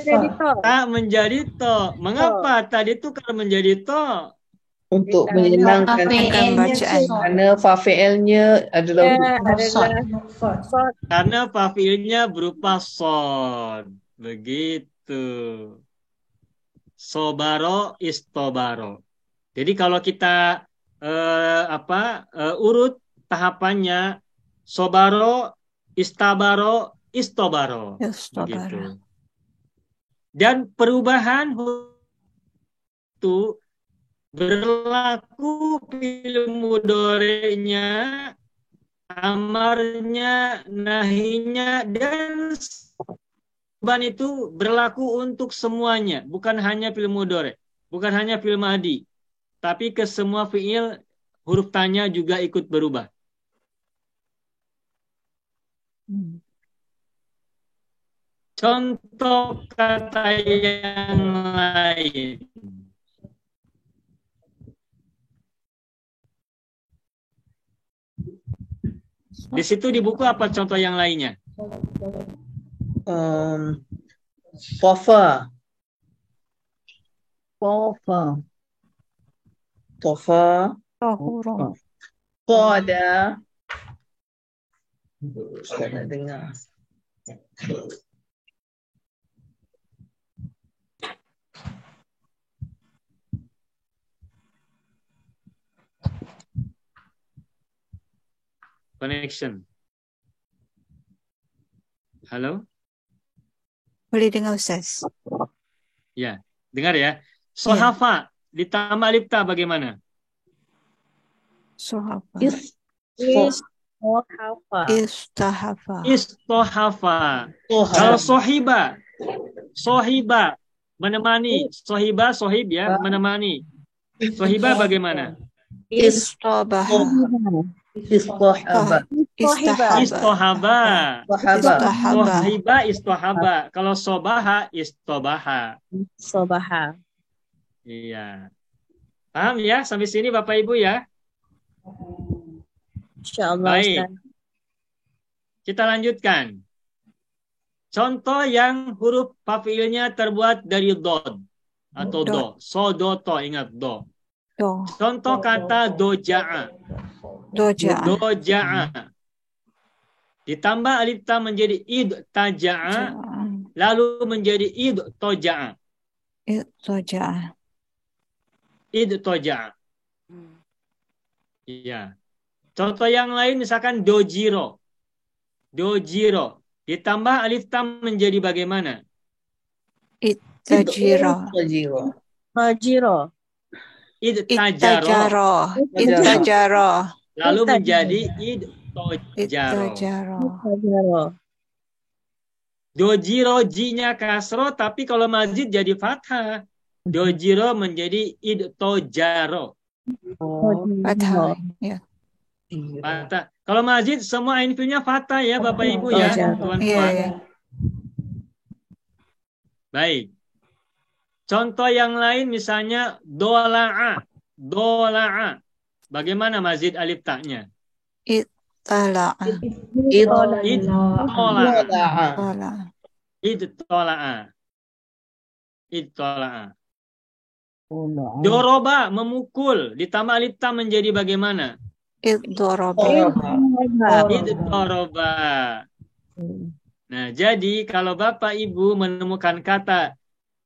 Jadi to. Ta menjadi to. Mengapa ta ditukar menjadi to? Untuk menyenangkan bacaan. karena fa-fi'ilnya adalah Sod. Karena fa'ilnya berupa sod. Begitu. Sobaro istobaro. Jadi kalau kita urut tahapannya sobaro, istabaro, istobaro. Begitu. Dan perubahan itu berlaku fi'il mudhari'nya, amarnya, nahinya, dan ban itu berlaku untuk semuanya, bukan hanya fi'il mudhari', bukan hanya fi'il madhi, tapi ke semua fi'il huruf tanya juga ikut berubah. Contoh kata yang lain. Di situ di buku apa contoh yang lainnya? Tofa. Tohurun. Toda. Saya nak dengar. Connection. Halo? Boleh dengar Ustaz? Ya, dengar ya. Sohafa ditambah alif ta bagaimana? Sohafa. Istahafa. Istohafa. Kalau sohiba menemani, sohib ya, menemani. Sohiba bagaimana? Istabaha. Istohaba. Istohaba. Istohaba. Istohaba. Kalau sobaha, istobaha. Sobaha. Iya. Paham ya sampai sini Bapak Ibu ya? Insyaallah. Baik. Kita lanjutkan. Contoh yang huruf fa'ilnya terbuat dari dod atau do. Sodoto, ingat do. Do. Contoh kata doja'a. Doja'a. Ditambah alif ta menjadi id taja'a, lalu menjadi id toja'a. Id toja'a. Iya. Contoh yang lain misalkan dojiro. Dojiro. Ditambah alif tam menjadi bagaimana? Ittajiro. Tajiro. Idtajaro. Ittajaro. Lalu menjadi idtojaro. Ittajaro. Tajiro. Dojiro jinya kasro, tapi kalau mazid jadi fathah. Dojiro menjadi idtojaro. Fathah. Ya. Fathah. Kalau mazid semua ain fiilnya fathah ya Bapak Ibu ya. Tuan Iya, Fuad. ya. Baik. Contoh yang lain misalnya dola'a. Dola'a. Bagaimana mazid alif taknya? Ittala'a. Ittola'a. Ittola'a. Ittola'a. Doroba memukul. Ditambah alif tam menjadi bagaimana? Iddoroba. Iddoroba. Nah, jadi kalau Bapak Ibu menemukan kata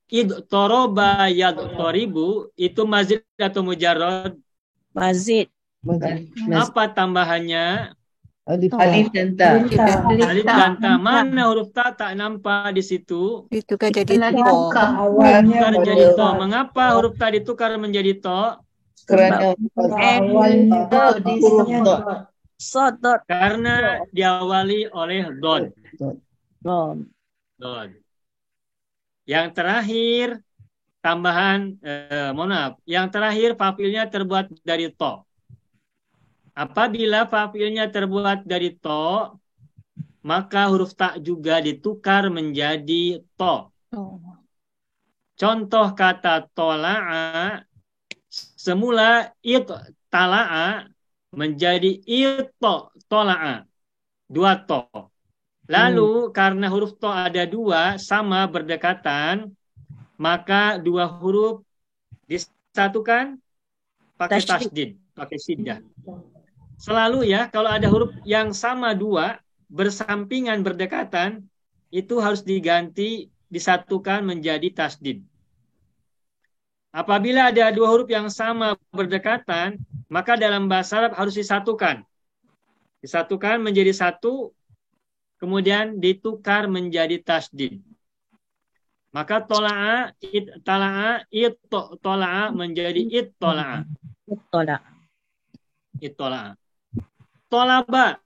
iddoroba yadtoribu, itu mazid atau mujarrad? Mazid. Apa tambahannya? Alif dan ta. Alif dan ta. Mana huruf ta tak nampak di situ? Itu kan jadi to. Tukar jadi to. Mengapa huruf ta ditukar menjadi to? Kerana Sodot. Karena diawali oleh dod. Dod. Yang terakhir tambahan, mohon maaf. Yang terakhir fa'ilnya terbuat dari to. Apabila fa'ilnya terbuat dari to, maka huruf ta juga ditukar menjadi to. Contoh kata tola'a, semula tala'a menjadi tola'a. Dua to. Lalu karena huruf to ada dua, sama berdekatan, maka dua huruf disatukan pakai tasdid, pakai syiddah. Selalu ya, kalau ada huruf yang sama dua, bersampingan, berdekatan, itu harus diganti, disatukan menjadi tasdid. Apabila ada dua huruf yang sama berdekatan, maka dalam bahasa Arab harus disatukan. Disatukan menjadi satu, kemudian ditukar menjadi tasdid. Maka tola'a, tala'a, tola'a menjadi ittola'a. Ittola'a. Tolaba.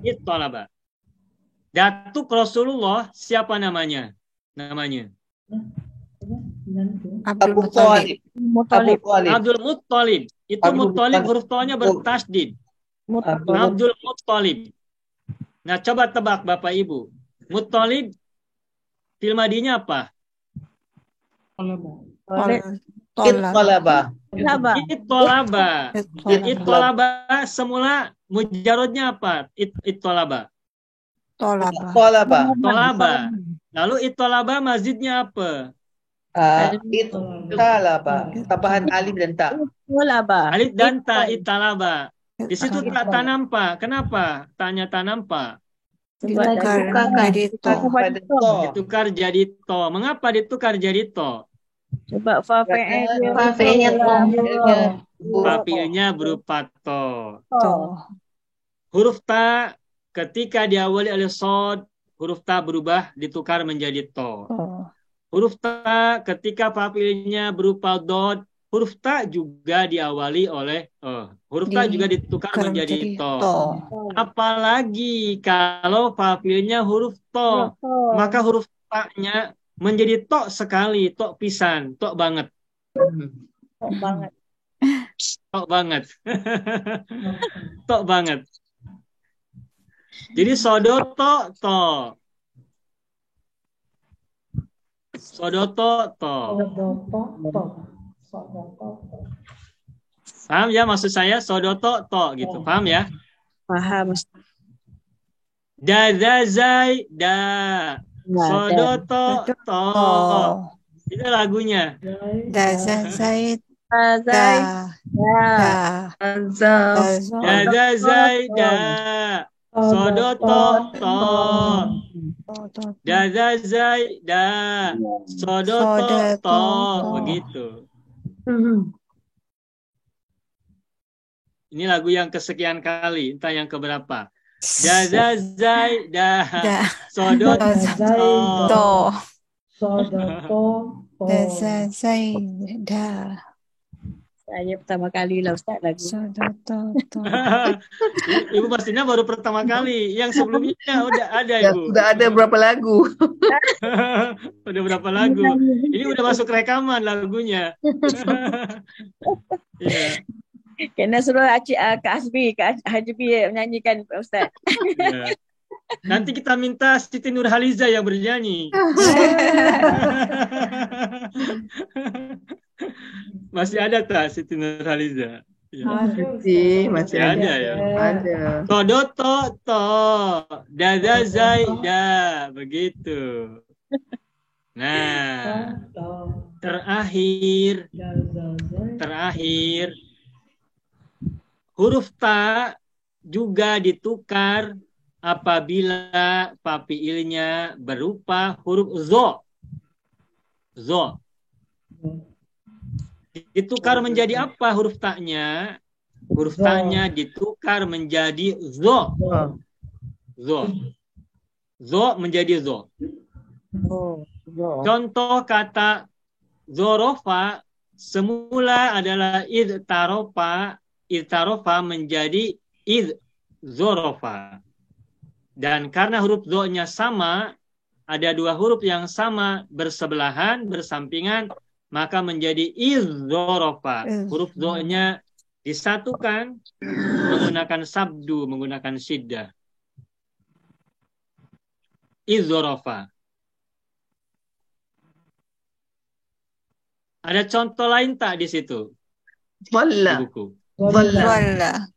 Ittolaba. Datuk Rasulullah siapa namanya? Namanya Abdul Muttalib. Abdul Muttalib. Itu Muttalib huruf to-nya bertasdid. Abdul Muttalib. Nah, coba tebak Bapak Ibu. Muttalib fi'il madinya apa? Ittolaba. Ittolaba semula mujarrodnya apa? Ittolaba. Tolaba. Lalu ittolaba mazidnya apa? Ittalaba. Tambahan alif dan ta. Alif dan ta, ittalaba. Di situ tak nampak. Kenapa? Tanya tak nampak. Ditukar jadi to. Mengapa ditukar jadi to? Coba fa'ilnya Fa'ilnya berupa to. Huruf ta ketika diawali oleh sod, huruf ta berubah ditukar menjadi to. Huruf ta ketika fa'ilnya berupa dod, huruf ta juga diawali oleh huruf ta juga ditukar menjadi to. Apalagi kalau fa'ilnya huruf to, maka huruf ta-nya menjadi to sekali, to pisan, to banget. To banget. To banget. Jadi sodoto to. Sodoto to. Paham ya maksud saya? Sodoto to gitu. Paham ya? Paham. Dazazai da. Sodoto to. Itu lagunya. Dazazai Dazazai da. Sodoto to. Dazazai da. Sodoto to. Begitu. Ini lagu yang kesekian kali, entah yang keberapa. Jaza zai dah sodot To. Sodoto. Zai dah. Saya pertama kali lah Ustaz lagu. Sodoto. Ibu pastinya baru pertama kali. Yang sebelumnya udah ada Ya, Ibu. sudah ada berapa lagu? Udah berapa lagu? Ini udah masuk rekaman lagunya. Ya. Kena suruh Kak Hasbi, Kak Haji B menyanyikan Ustaz. Ya. Nanti kita minta Siti Nurhaliza yang bernyanyi. Masih ada tak Siti Nurhaliza? Ya. Masih ada ya. Ada. Todoto to dada zaida begitu. Nah, terakhir huruf ta juga ditukar apabila fafiilnya berupa huruf zo. Zo. Ditukar menjadi apa huruf ta-nya? Huruf ta-nya ditukar menjadi zo. Zo. Zo menjadi zo. Contoh kata zorofa semula adalah idtarofa. Idtarofa menjadi idzorofa. Dan karena huruf zo-nya sama, ada dua huruf yang sama bersebelahan, bersampingan, maka menjadi idzorofa. Huruf zo-nya disatukan menggunakan sabdu, menggunakan syiddah. Idzorofa. Ada contoh lain tak di situ? Walla. Di buku. Walla.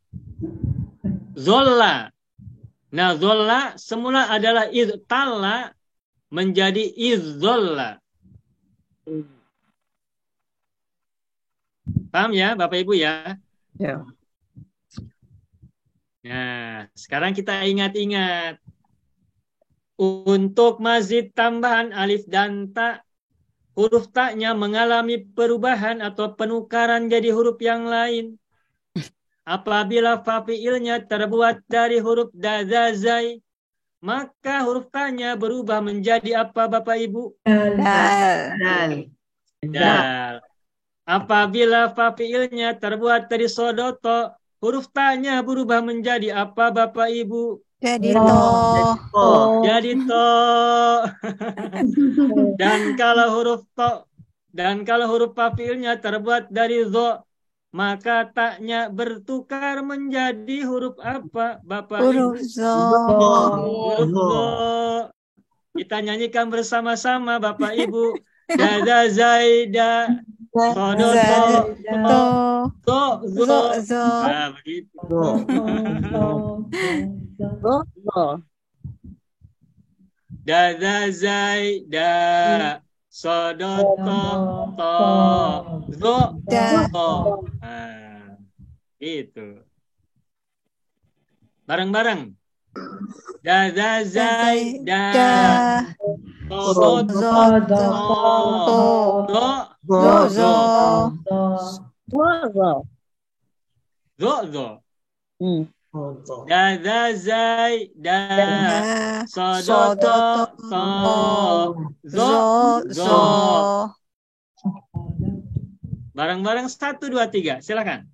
Zolla. Nah, zolla semula adalah idtalla menjadi izzolla. Paham ya, Bapak Ibu ya? Ya. Nah, sekarang kita ingat-ingat. Untuk mazid tambahan alif dan ta, huruf ta-nya mengalami perubahan atau penukaran jadi huruf yang lain. Apabila fafiilnya terbuat dari huruf dazazai, maka huruf ta-nya berubah menjadi apa Bapak Ibu? Dal. Dal. Apabila fafiilnya terbuat dari sodoto, huruf ta-nya berubah menjadi apa Bapak Ibu? Jadi to. Jadi to. Dan kalau huruf fafiilnya terbuat dari zo, maka taknya bertukar menjadi huruf apa, Bapak Huruf Ibu? zo. Huruf zo. Kita nyanyikan bersama-sama, Bapak Ibu. Dada zaida, sodoto, zo. Zo. Nah, begitu. Dada zaida, sodoto, zo. Nah, itu. Bareng-bareng. Dada zaida, sodoto, zo. Dada zaida, sodoto, zo. Bareng-bareng 1, 2, 3. Silakan.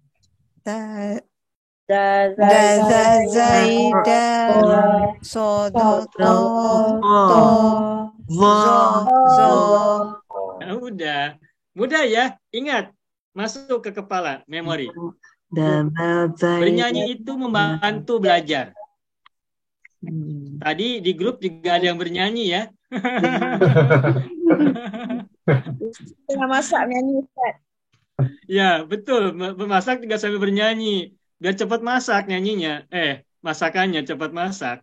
Daza zaida sodoto zo. Nah, udah. Mudah ya. Ingat. Masuk ke kepala. Memori. Bernyanyi itu membantu belajar. Tadi di grup juga ada yang bernyanyi ya. Tengah masak nyanyi Ustaz. Ya, betul. Memasak juga sambil bernyanyi. Biar cepat masak nyanyinya. Masakannya cepat masak.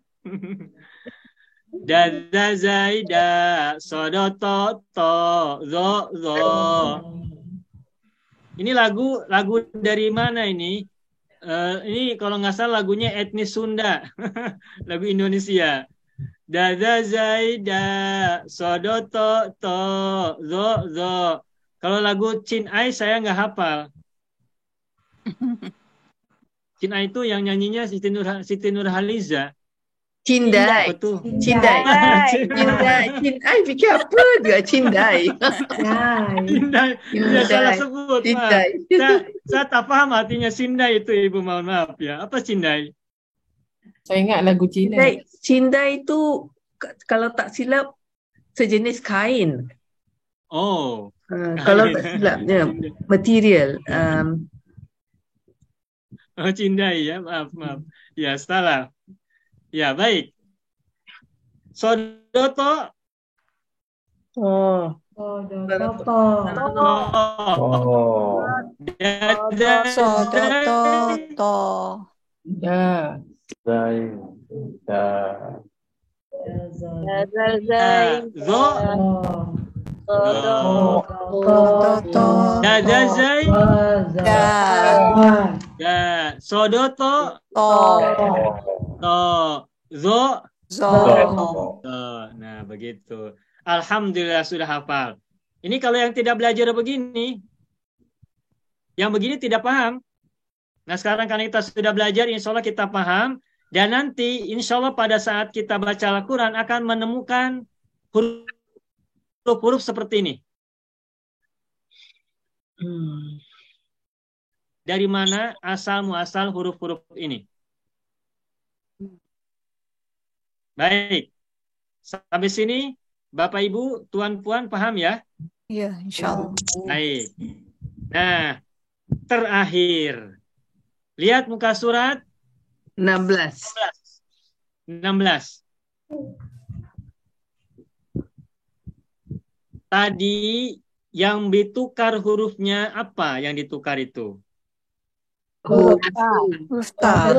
Dada zaida sodoto zo. Ini lagu dari mana ini? Ini kalau nggak salah lagunya etnis Sunda. Lagu Indonesia. Dada zaida sodoto zo. Kalau lagu Chin Ai saya nggak hafal. Cindai itu yang nyanyinya Siti Nurhaliza. Cindai. Apa tuh? Cindai. Cindai. Fikir apa dia Cindai? Cindai. Ya, salah sebut. Cindai. Saya tak paham artinya Cindai itu, Ibu. Mohon maaf ya. Apa Cindai? Saya ingat lagu Cina. Cindai itu kalau tak silap sejenis kain. Oh. Kalau tak silap ya, material. Oh, Cindai ya. Maaf. Ya, salah. Ya, baik. Sodoto. Oh. Sodoto. Sodoto. Ya. Sodoto. Nah, begitu. Alhamdulillah sudah hafal. Ini kalau yang tidak belajar begini, yang begini tidak paham. Nah, sekarang karena kita sudah belajar, insya Allah kita paham. Dan nanti insya Allah pada saat kita baca Al-Quran akan menemukan huruf-huruf seperti ini. Dari mana asal-muasal huruf-huruf ini? Baik. Sampai sini, Bapak Ibu, Tuan Puan paham ya? Ya, insya Allah. Baik. Nah, terakhir. Lihat muka surat 16. Tadi yang ditukar hurufnya apa yang ditukar itu? Huruf ta.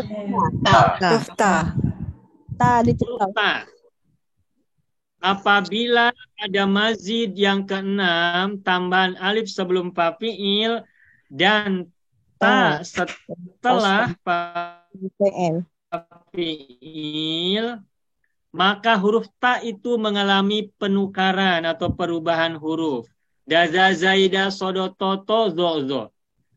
Apabila ada mazid yang keenam, tambahan alif sebelum fa fi'il dan ta setelah fa fi'il, maka huruf ta itu mengalami penukaran atau perubahan huruf. Daza, zaida, sodototo, zo.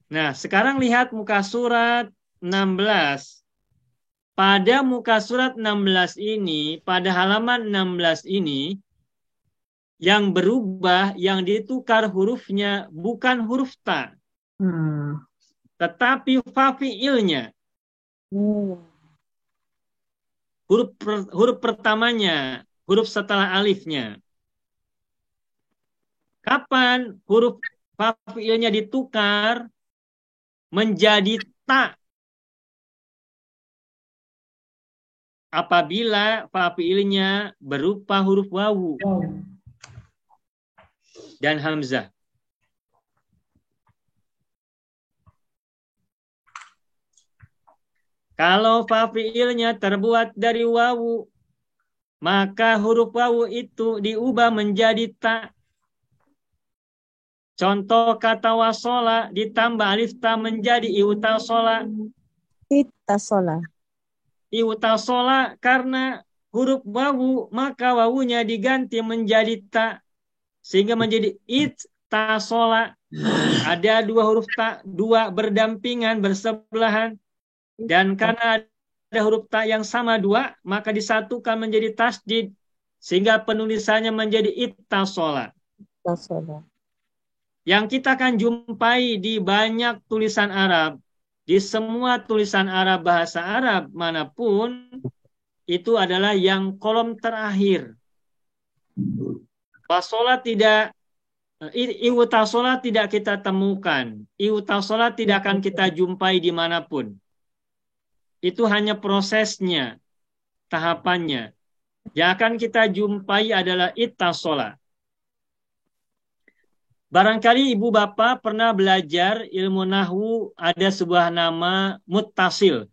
Nah, sekarang lihat muka surat 16. Pada muka surat 16 ini, pada halaman 16 ini, yang berubah, yang ditukar hurufnya bukan huruf ta, tetapi fa fi'ilnya. Huruf pertamanya, huruf setelah alifnya. Kapan huruf fa fi'ilnya ditukar menjadi ta? Apabila fa fi'ilnya berupa huruf wawu dan hamzah. Kalau fa fi'ilnya terbuat dari wawu, maka huruf wawu itu diubah menjadi ta. Contoh kata wasola ditambah alif ta menjadi iutasola. Iutasola karena huruf wawu, maka wawunya diganti menjadi ta. Sehingga menjadi ittasola. Ada dua huruf ta, dua berdampingan, bersebelahan. Dan karena ada huruf ta yang sama dua, maka disatukan menjadi tasdid. Sehingga penulisannya menjadi ittasola. Yang kita akan jumpai di banyak tulisan Arab. Di semua tulisan Arab, bahasa Arab manapun, itu adalah yang kolom terakhir. Wasola tidak, iwutasola tidak kita temukan. Iwutasola tidak akan kita jumpai dimanapun. Itu hanya prosesnya, tahapannya. Yang akan kita jumpai adalah ittasola. Barangkali ibu bapak pernah belajar ilmu nahwu, ada sebuah nama muttasil,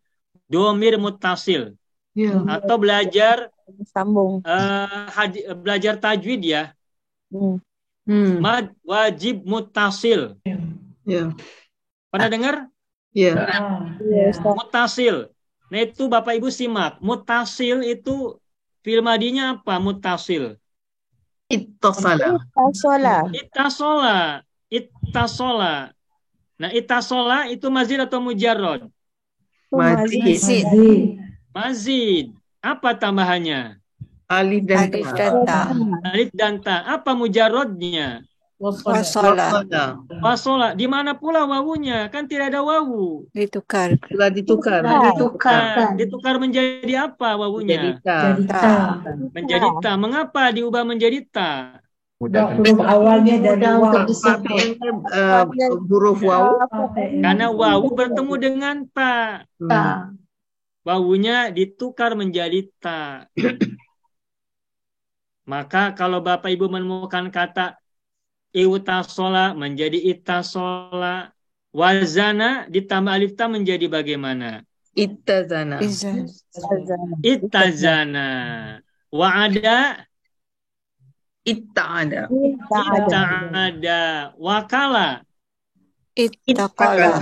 domir muttasil, atau belajar belajar tajwid ya, mad wajib muttasil. Pernah dengar? Muttasil. Nah itu bapak ibu simak, muttasil itu fi'il madinya apa? Muttasil. Ittasola. Nah, ittasola itu mazid atau mujarrad? Mazid. Mazid. Mazid. Apa tambahannya? Alif dan Alif ta. dan ta. Alif dan ta. Apa mujarrodnya? Wasola. Wasola. Di mana pula wawunya? Kan tidak ada wawu. Ditukar. Telah ditukar. Ditukarkan. Ditukar menjadi apa Jadi wawunya? ta. Jadi ta. Menjadi ta. Mengapa diubah menjadi ta? Huruf awalnya dari Mudah untuk waw. disebut. Huruf waw. Karena wawu bertemu dengan ta. Ta. Wawunya ditukar menjadi ta. Maka kalau Bapak Ibu menemukan kata iwtasola menjadi itasola, wazana ditambah alif ta menjadi bagaimana? Ittazana. Izan. Ittazana. Wa'ada, Itta'ada. ita'ada. Wakala, Ittaqala.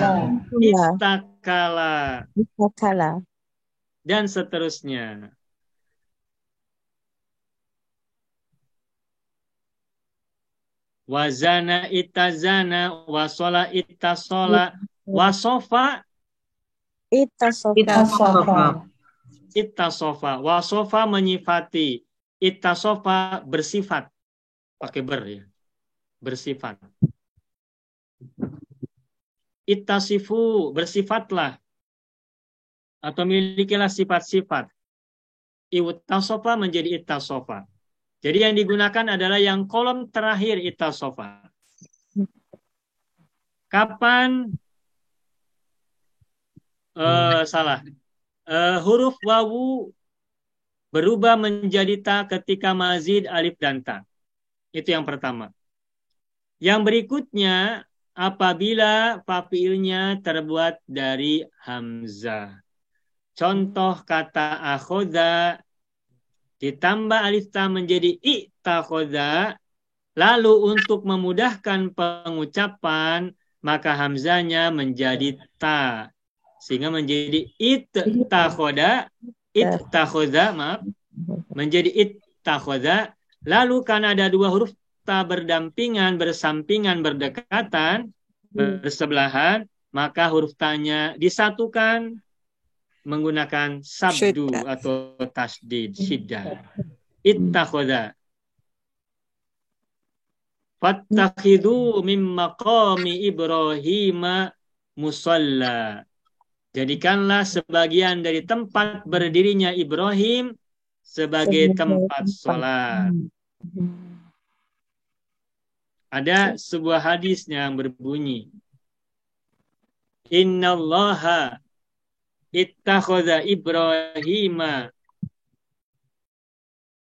istakala. Dan seterusnya. Wazana itazana, wasola itasola, wasofa itasofa, wasofa menyifati, itasofa bersifat, pakai ber ya, bersifat. Itasifu bersifatlah atau milikilah sifat-sifat. Iwtasofa menjadi itasofa. Jadi yang digunakan adalah yang kolom terakhir itasofa. Kapan huruf wawu berubah menjadi ta ketika mazid alif dan ta. Itu yang pertama. Yang berikutnya apabila failnya terbuat dari hamzah. Contoh kata akhoda ditambah alif ta menjadi i'takhoda, lalu untuk memudahkan pengucapan maka hamzanya menjadi ta sehingga menjadi ittakhoda, menjadi ittakhoda. Lalu karena ada dua huruf ta berdampingan, bersampingan, berdekatan, bersebelahan, maka huruf ta-nya disatukan menggunakan sabdu atau tasdid, syiddah. Ittakhoda. Fattakhidhu min maqami Ibrahim musalla. Jadikanlah sebagian dari tempat berdirinya Ibrahim sebagai tempat sholat. Ada sebuah hadis yang berbunyi, Innallaha ittakhadha Ibrahima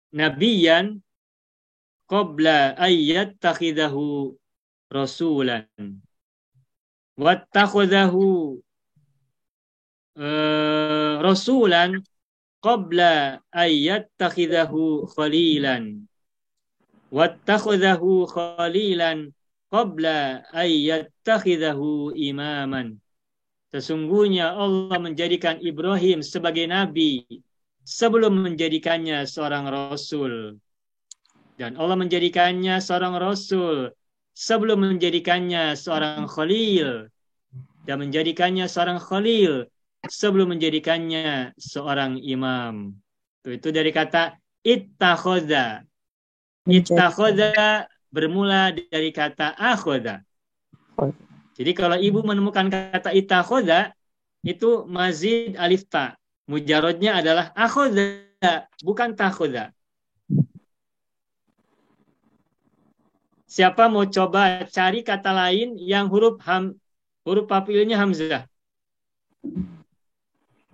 nabiyan qabla ayyattakhidahu rasulan wattakhadhahu rasulan qabla ayyattakhidahu khalilan wattakhadhahu khalilan qabla ayyattakhidahu imaman. Sesungguhnya Allah menjadikan Ibrahim sebagai nabi sebelum menjadikannya seorang rasul. Dan Allah menjadikannya seorang rasul sebelum menjadikannya seorang khalil. Dan menjadikannya seorang khalil sebelum menjadikannya seorang imam. Itu dari kata ittakhoda. Ittakhoda bermula dari kata akhoda. Jadi kalau ibu menemukan kata ittakhoda, itu mazid alif ta. Mujarrodnya adalah akhoda, bukan takhoda. Siapa mau coba cari kata lain yang huruf failnya hamzah?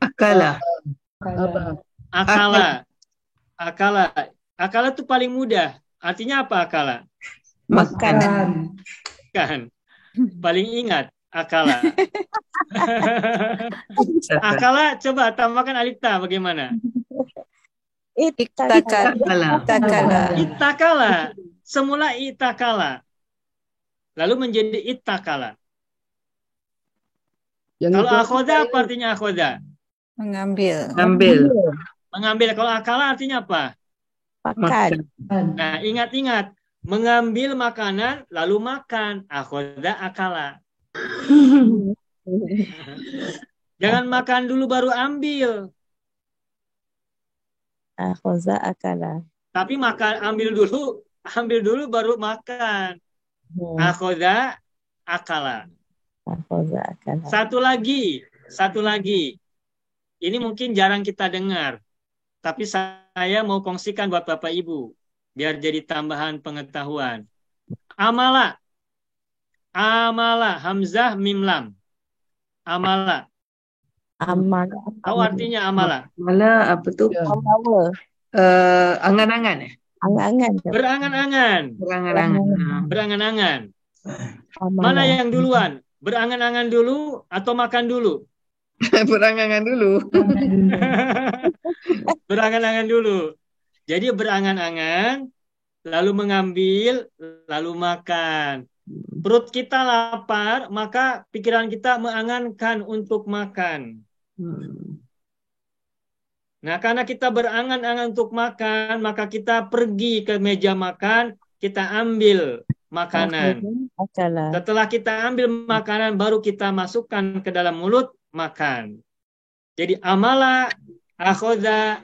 Akala. Akala. Akala itu paling mudah. Artinya apa akala? Makan. Kan. Paling ingat akala. Akala coba tambahkan alif ta bagaimana? Ittakala. Semula ittakala. Lalu menjadi ittakala. Kalau akhoda apa artinya akhoda? Mengambil. Mengambil. Kalau akala artinya apa? Makan. Nah, ingat-ingat. Mengambil makanan lalu makan. Akhoda akala. Jangan makan dulu baru ambil. Akhoza akala. Tapi ambil dulu baru makan. Akhoda akala. Akhoza akala. Satu lagi. Ini mungkin jarang kita dengar. Tapi saya mau kongsikan buat Bapak Ibu. Biar jadi tambahan pengetahuan. Amala. Hamzah mim lam. Amala. Tahu artinya amala? Malah apa tu? Ya. Angan-angan Angan-angan. Berangan-angan. Berangan-angan. Mana yang duluan? Berangan-angan dulu atau makan dulu? Berangan-angan dulu. Berangan-angan dulu. Jadi berangan-angan, lalu mengambil, lalu makan. Perut kita lapar, maka pikiran kita mengangankan untuk makan. Nah, karena kita berangan-angan untuk makan, maka kita pergi ke meja makan, kita ambil makanan. Setelah kita ambil makanan, baru kita masukkan ke dalam mulut, makan. Jadi amala, akhoda,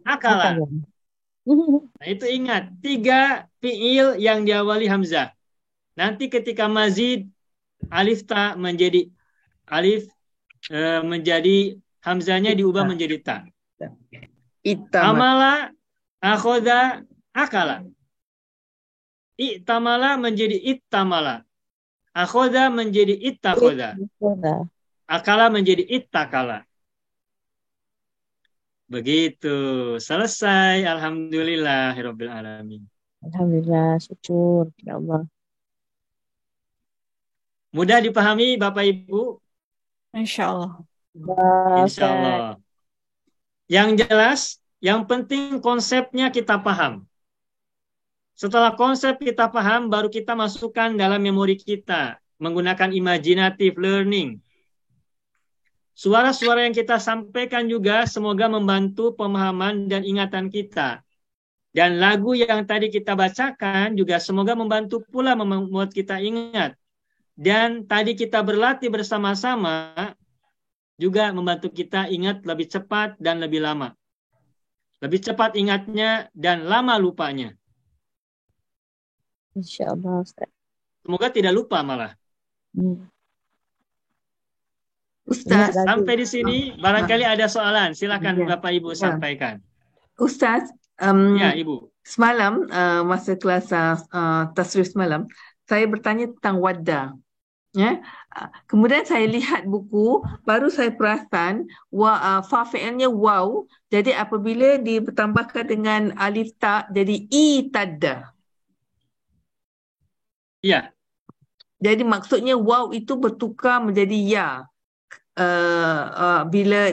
akala. Nah, itu ingat, 3 fiil yang diawali hamzah. Nanti ketika mazid, alif ta menjadi hamzahnya diubah menjadi ta. Amala, akhoda, akala. I'tamala menjadi ittamala. Akhoda menjadi ittakhoda. Akala menjadi ittakala. Begitu. Selesai. Alhamdulillahirabbil alamin. Alhamdulillah, syukur ya Allah. Mudah dipahami Bapak Ibu? InsyaAllah. InsyaAllah. Yang jelas, yang penting konsepnya kita paham. Setelah konsep kita paham, baru kita masukkan dalam memori kita. Menggunakan imaginative learning. Suara-suara yang kita sampaikan juga semoga membantu pemahaman dan ingatan kita. Dan lagu yang tadi kita bacakan juga semoga membantu pula membuat kita ingat. Dan tadi kita berlatih bersama-sama juga membantu kita ingat lebih cepat dan lebih lama. Lebih cepat ingatnya dan lama lupanya. InsyaAllah, Ustaz. Semoga tidak lupa malah. Ustaz, Sampai di sini barangkali ada soalan. Silakan Ya. Bapak Ibu sampaikan. Ustaz, Ya, Ibu. semalam masa kelas tasrif semalam, saya bertanya tentang wadda. Ya. Kemudian saya lihat buku, baru saya perasan fa fi'ilnya waw. Jadi apabila ditambahkan dengan alif ta jadi itadda. Iya. Jadi maksudnya waw itu bertukar menjadi ya. Bila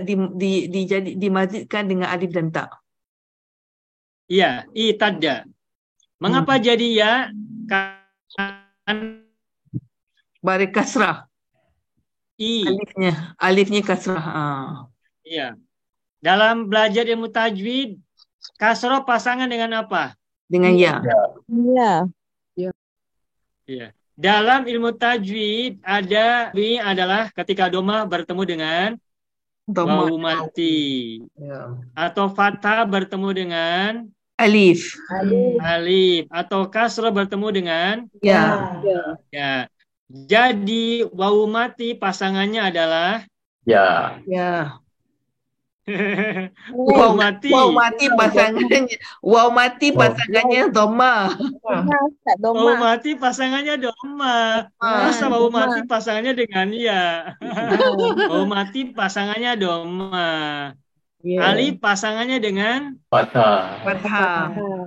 dimazidkan dengan alif dan ta. Iya, itadda. Mengapa jadi ya? Kan Baris kasrah. Alifnya kasrah. Iya. Dalam belajar ilmu tajwid, kasroh pasangan dengan apa? Dengan ya. Ya. Iya. Dalam ilmu tajwid ini adalah ketika doma bertemu dengan wawu mati. Ya. Atau fathah bertemu dengan Alif. alif. Atau kasroh bertemu dengan Ya. ya. Jadi wawu mati pasangannya adalah Ya. Ya. wawu mati. Waw mati pasangannya dhamma. Wawu mati pasangannya doma. Masa wawu mati pasangannya dengan ya. Wawu mati pasangannya doma. Alif pasangannya dengan Fathah.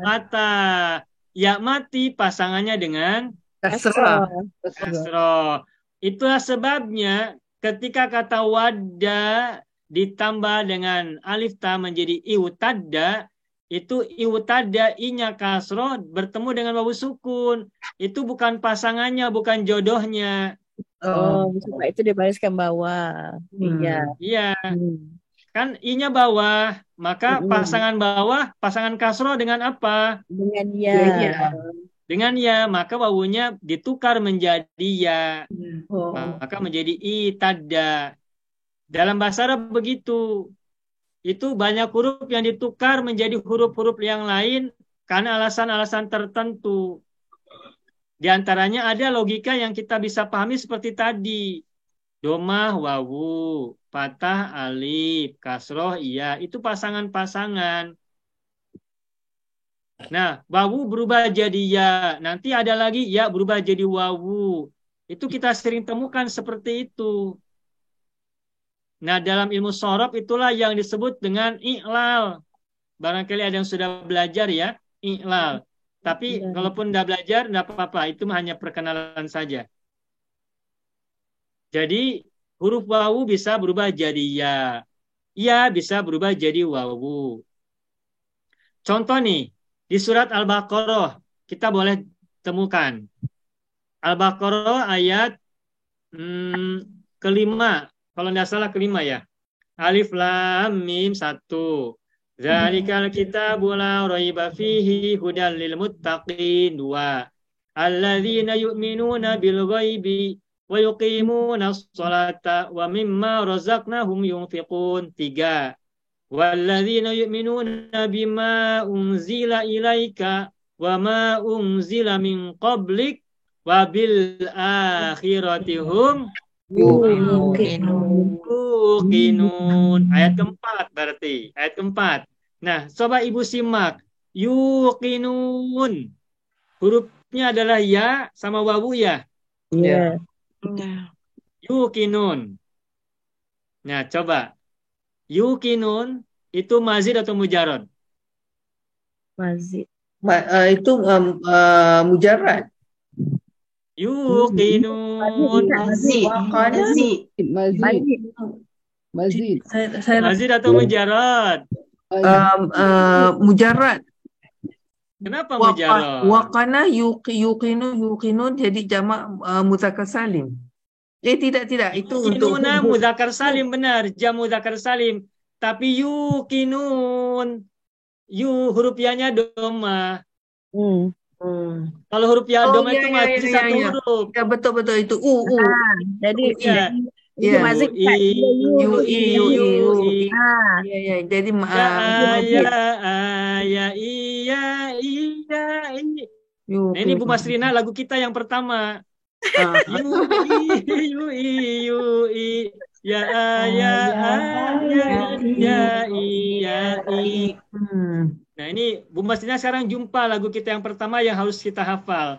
fathah. Ya mati pasangannya dengan Kasrah. kasroh. Itulah sebabnya ketika kata wadda ditambah dengan alif ta menjadi iwtadda, itu iwtadda i-nya kasroh bertemu dengan wawu sukun. Itu bukan pasangannya, bukan jodohnya. Sebab itu dia bariskan bawah. Iya. Iya. Kan i-nya bawah, maka pasangan bawah, pasangan kasroh dengan apa? Dengan ya. Dengan ya, maka wawunya ditukar menjadi ya. Oh. Maka menjadi itadda. Dalam bahasa Arab begitu. Itu banyak huruf yang ditukar menjadi huruf-huruf yang lain karena alasan-alasan tertentu. Di antaranya ada logika yang kita bisa pahami seperti tadi. Domah, wawu, patah, alif, kasroh, iya. Itu pasangan-pasangan. Nah, wawu berubah jadi ya. Nanti ada lagi ya berubah jadi wawu. Itu kita sering temukan seperti itu. Nah, dalam ilmu shorof itulah yang disebut dengan i'lal. Barangkali ada yang sudah belajar ya, i'lal. Tapi kalaupun tidak belajar, tidak apa-apa. Itu hanya perkenalan saja. Jadi, huruf wawu bisa berubah jadi ya. Ya bisa berubah jadi wawu. Contoh nih, di surat Al-Baqarah kita boleh temukan. Al-Baqarah ayat kelima. Kalau tidak salah kelima ya. Alif lam mim 1. Zalikal kitabu la raiba fihi hudal lil muttaqin 2. Alladzina yu'minuna bil ghaibi wa yuqimuna as-salata wa mimma razaqnahum yunfiqun 3. Walladzina yu'minuna bima unzila ilaika wa ma unzila min qablik wa bil akhirati hum yuqinun. Ayat keempat berarti. Ayat keempat. Nah, coba Ibu simak. Yuqinun. Hurufnya adalah ya sama wawu ya. Ya. Yuqinun. Nah, coba. Yuqinun itu mazid atau mujarad? Mazid. Itu mujarrad. Yuqinun. Mazid. Mazid. Mazid atau mujarad? Mujarrad. Kenapa mujarad? Waqana yuqinun jadi jamak muzakkar salim. Tidak. Itu untuk Yuqinuna muzakkar salim, benar. Jam muzakkar salim. Tapi yuqinun. Huruf ya-nya doma. Kalau huruf ya doma itu masih satu huruf. Ya, betul itu Jadi Ya. mazid Jadi iya. Nah, ini Bu Masrina lagu kita yang pertama. Nah, ini Bu Masrina sekarang jumpa lagu kita yang pertama yang harus kita hafal.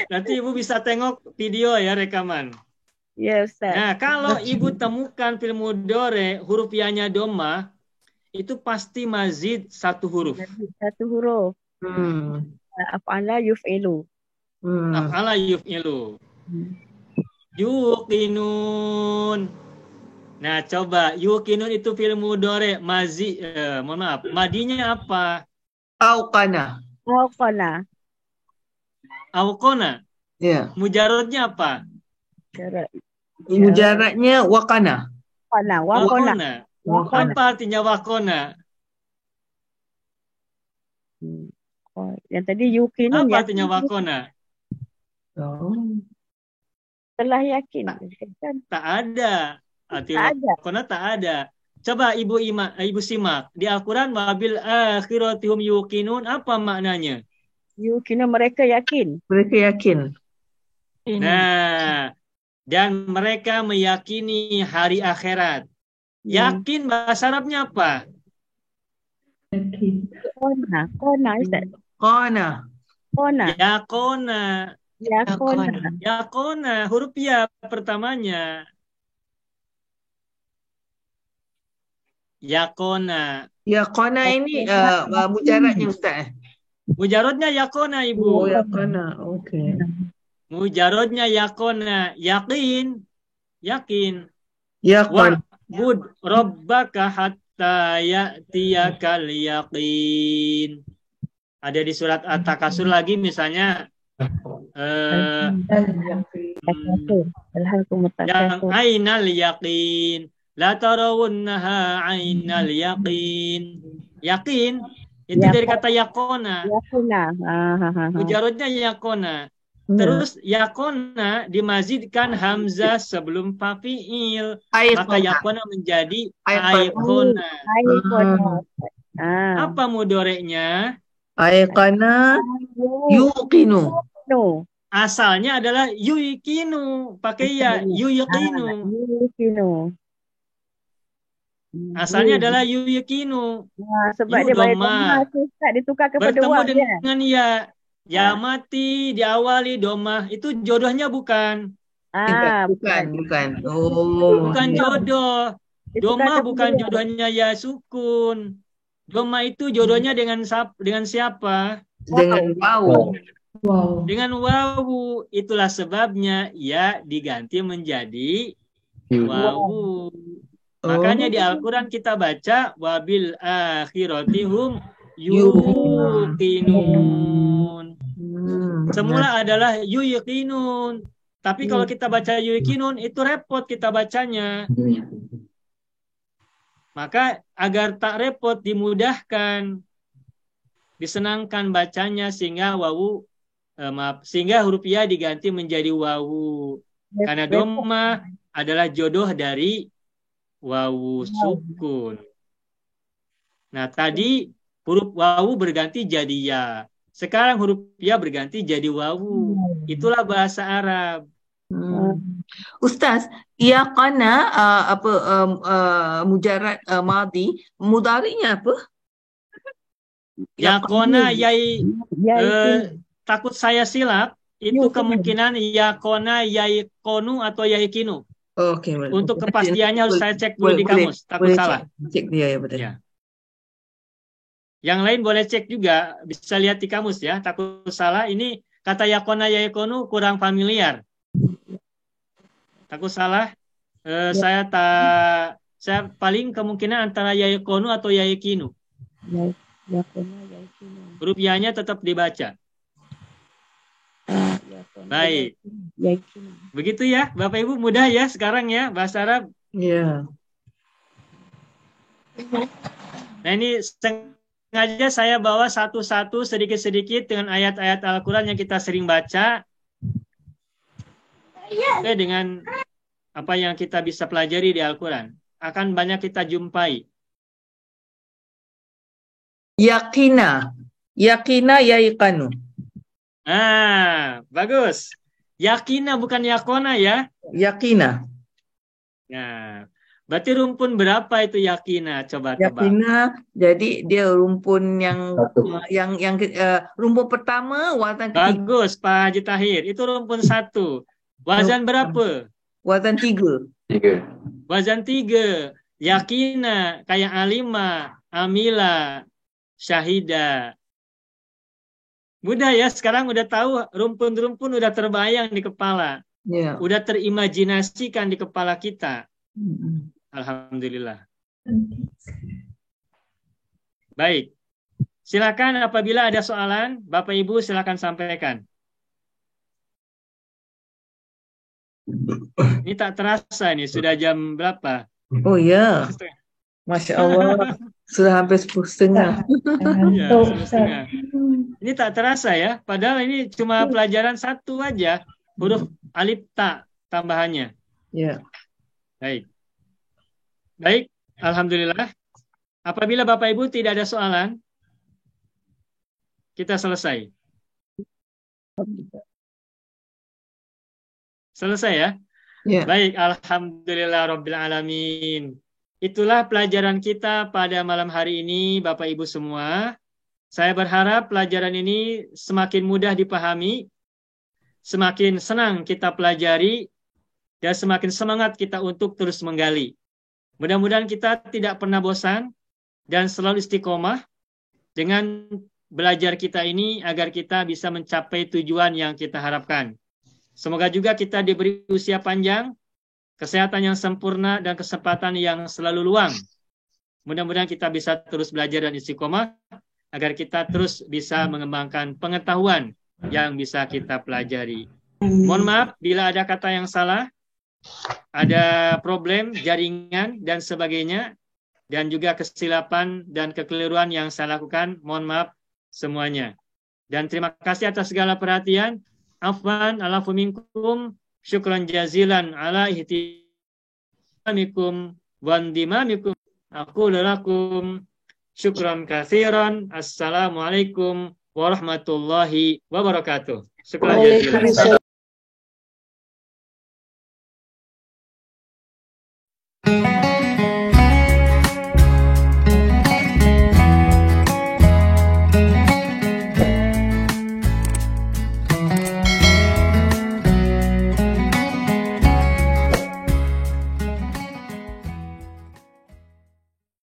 Nanti Ibu bisa tengok video ya, rekaman. Ya, Ustaz. Nah, kalau Ibu temukan fil mudhari huruf ya-nya doma, itu pasti mazid satu huruf. Satu huruf. Af'ala yuf'ilu. Af'ala yuf'ilu. Yuqinun. Nah, coba yuqinun itu fil mudhari mazid, mohon maaf, madinya apa? Auqana. Auqona. Ya. Mujaradnya apa? Mujaradnya waqana. Waqona. Apa artinya waqona? Yang tadi yuqinun. Apa artinya waqona? Telah yakin. Tak ada. Artinya waqona tak ada. Coba Ibu simak. Di Al-Quran wabil akhiratihum yuqinun, apa maknanya? Yuqinun mereka yakin. Nah, dan mereka meyakini hari akhirat. Yakin bahasa Arabnya apa? Qona, Ustaz. Qana. Yakona, huruf ya pertamanya. Yakona ini mujaradnya Ustaz. Mujarodnya yakona, Ibu. Yaqana. Okey. Mujarodnya yakona, yakin. Yaqan. Wa'bud rabbaka hatta ya'tiyakal yaqin. Ada di surat At-Takasur lagi misalnya yang ainal yaqin la tarawunnaha ainal yaqin. Yakin itu dari kata yakona. Mujarodnya yakona. Terus yakona dimazidkan hamzah sebelum fa fi'il. Maka Aiqona. yakona menjadi Aiqona. aikona. Ah. Apa mudoreknya? Aiqana yuqinu. No. Asalnya adalah yuikinu. Pakai ya, yuikinu. Yukinu. Asalnya adalah yuikinu. Nah, sebab dia bayar Doma. doma, Ustaz ditukar kepada Bertemu wang dia. dengan ya. Ya mati diawali domah. Itu jodohnya bukan. Bukan. Oh. Bukan jodoh. Ditukar Doma kepada bukan wang. jodohnya ya sukun. Doma itu jodohnya dengan siapa? Dengan waw. Wow. Dengan wawu. Itulah sebabnya ya diganti menjadi wawu. Makanya di Al-Quran kita baca wabil akhiratihum yuqinun. Semula adalah yuqinun. Tapi kalau kita baca yuqinun itu repot kita bacanya. Maka agar tak repot dimudahkan, disenangkan bacanya sehingga sehingga huruf ya diganti menjadi wawu. Karena doma adalah jodoh dari wawu sukun. Nah, tadi huruf wawu berganti jadi ya. Sekarang huruf ya berganti jadi wawu. Itulah bahasa Arab. Ustaz, yaqana mujarrad madi, mudhari'nya apa? Yakona yai takut saya silap, itu kemungkinan yakona yaikonu atau yaikinu. Oke, boleh. Untuk kepastiannya harus saya cek dulu di kamus, takut salah. Cek dia ya betul. Ya. Yang lain boleh cek juga, bisa lihat di kamus ya, takut salah. Ini kata yakona yaikonu kurang familiar. Takut salah, saya paling kemungkinan antara yaikonu atau yaikinu. Huruf ya-nya tetap dibaca. Baik. Begitu ya, Bapak Ibu, mudah ya sekarang ya bahasa Arab. Iya. Nah, ini sengaja saya bawa satu-satu sedikit-sedikit dengan ayat-ayat Al-Quran yang kita sering baca. Oke, dengan apa yang kita bisa pelajari di Al-Quran. Akan banyak kita jumpai. Yaqina yaiqanu. Bagus. Yakina bukan yakona ya. Yaqina. Nah, berarti rumpun berapa itu yakina? Coba tebak. Yaqina, jadi dia rumpun yang rumpun pertama wazan ketiga. Bagus, Pak Haji Tahir. Itu rumpun 1. Wazan berapa? Wazan 3. Wazan 3. Yakina, kayak alima, amila, syahida. Mudah ya, sekarang udah tahu rumpun-rumpun udah terbayang di kepala. Yeah. Udah terimajinasikan di kepala kita. Alhamdulillah. Baik. Silakan apabila ada soalan, Bapak Ibu silakan sampaikan. Ini tak terasa nih, sudah jam berapa? Oh ya. Masya Allah. Sudah hampir 10:30. Iya, 10:30. Ini tak terasa ya, padahal ini cuma pelajaran 1 aja, huruf alif ta tambahannya. Ya. Baik, alhamdulillah. Apabila Bapak Ibu tidak ada soalan, kita selesai. Selesai ya? Ya. Baik, alhamdulillah rabbil alamin. Itulah pelajaran kita pada malam hari ini, Bapak Ibu semua. Saya berharap pelajaran ini semakin mudah dipahami, semakin senang kita pelajari, dan semakin semangat kita untuk terus menggali. Mudah-mudahan kita tidak pernah bosan dan selalu istiqomah dengan belajar kita ini agar kita bisa mencapai tujuan yang kita harapkan. Semoga juga kita diberi usia panjang, kesehatan yang sempurna, dan kesempatan yang selalu luang. Mudah-mudahan kita bisa terus belajar dan istiqomah agar kita terus bisa mengembangkan pengetahuan yang bisa kita pelajari. Mohon maaf bila ada kata yang salah, ada problem, jaringan, dan sebagainya, dan juga kesilapan dan kekeliruan yang saya lakukan. Mohon maaf semuanya. Dan terima kasih atas segala perhatian. afwan alafu minkum syukran jazilan ala ihtimamikum wa indimamikum. Aku lakum syukran katsiran. Assalamualaikum warahmatullahi wabarakatuh. Syukran jazilan.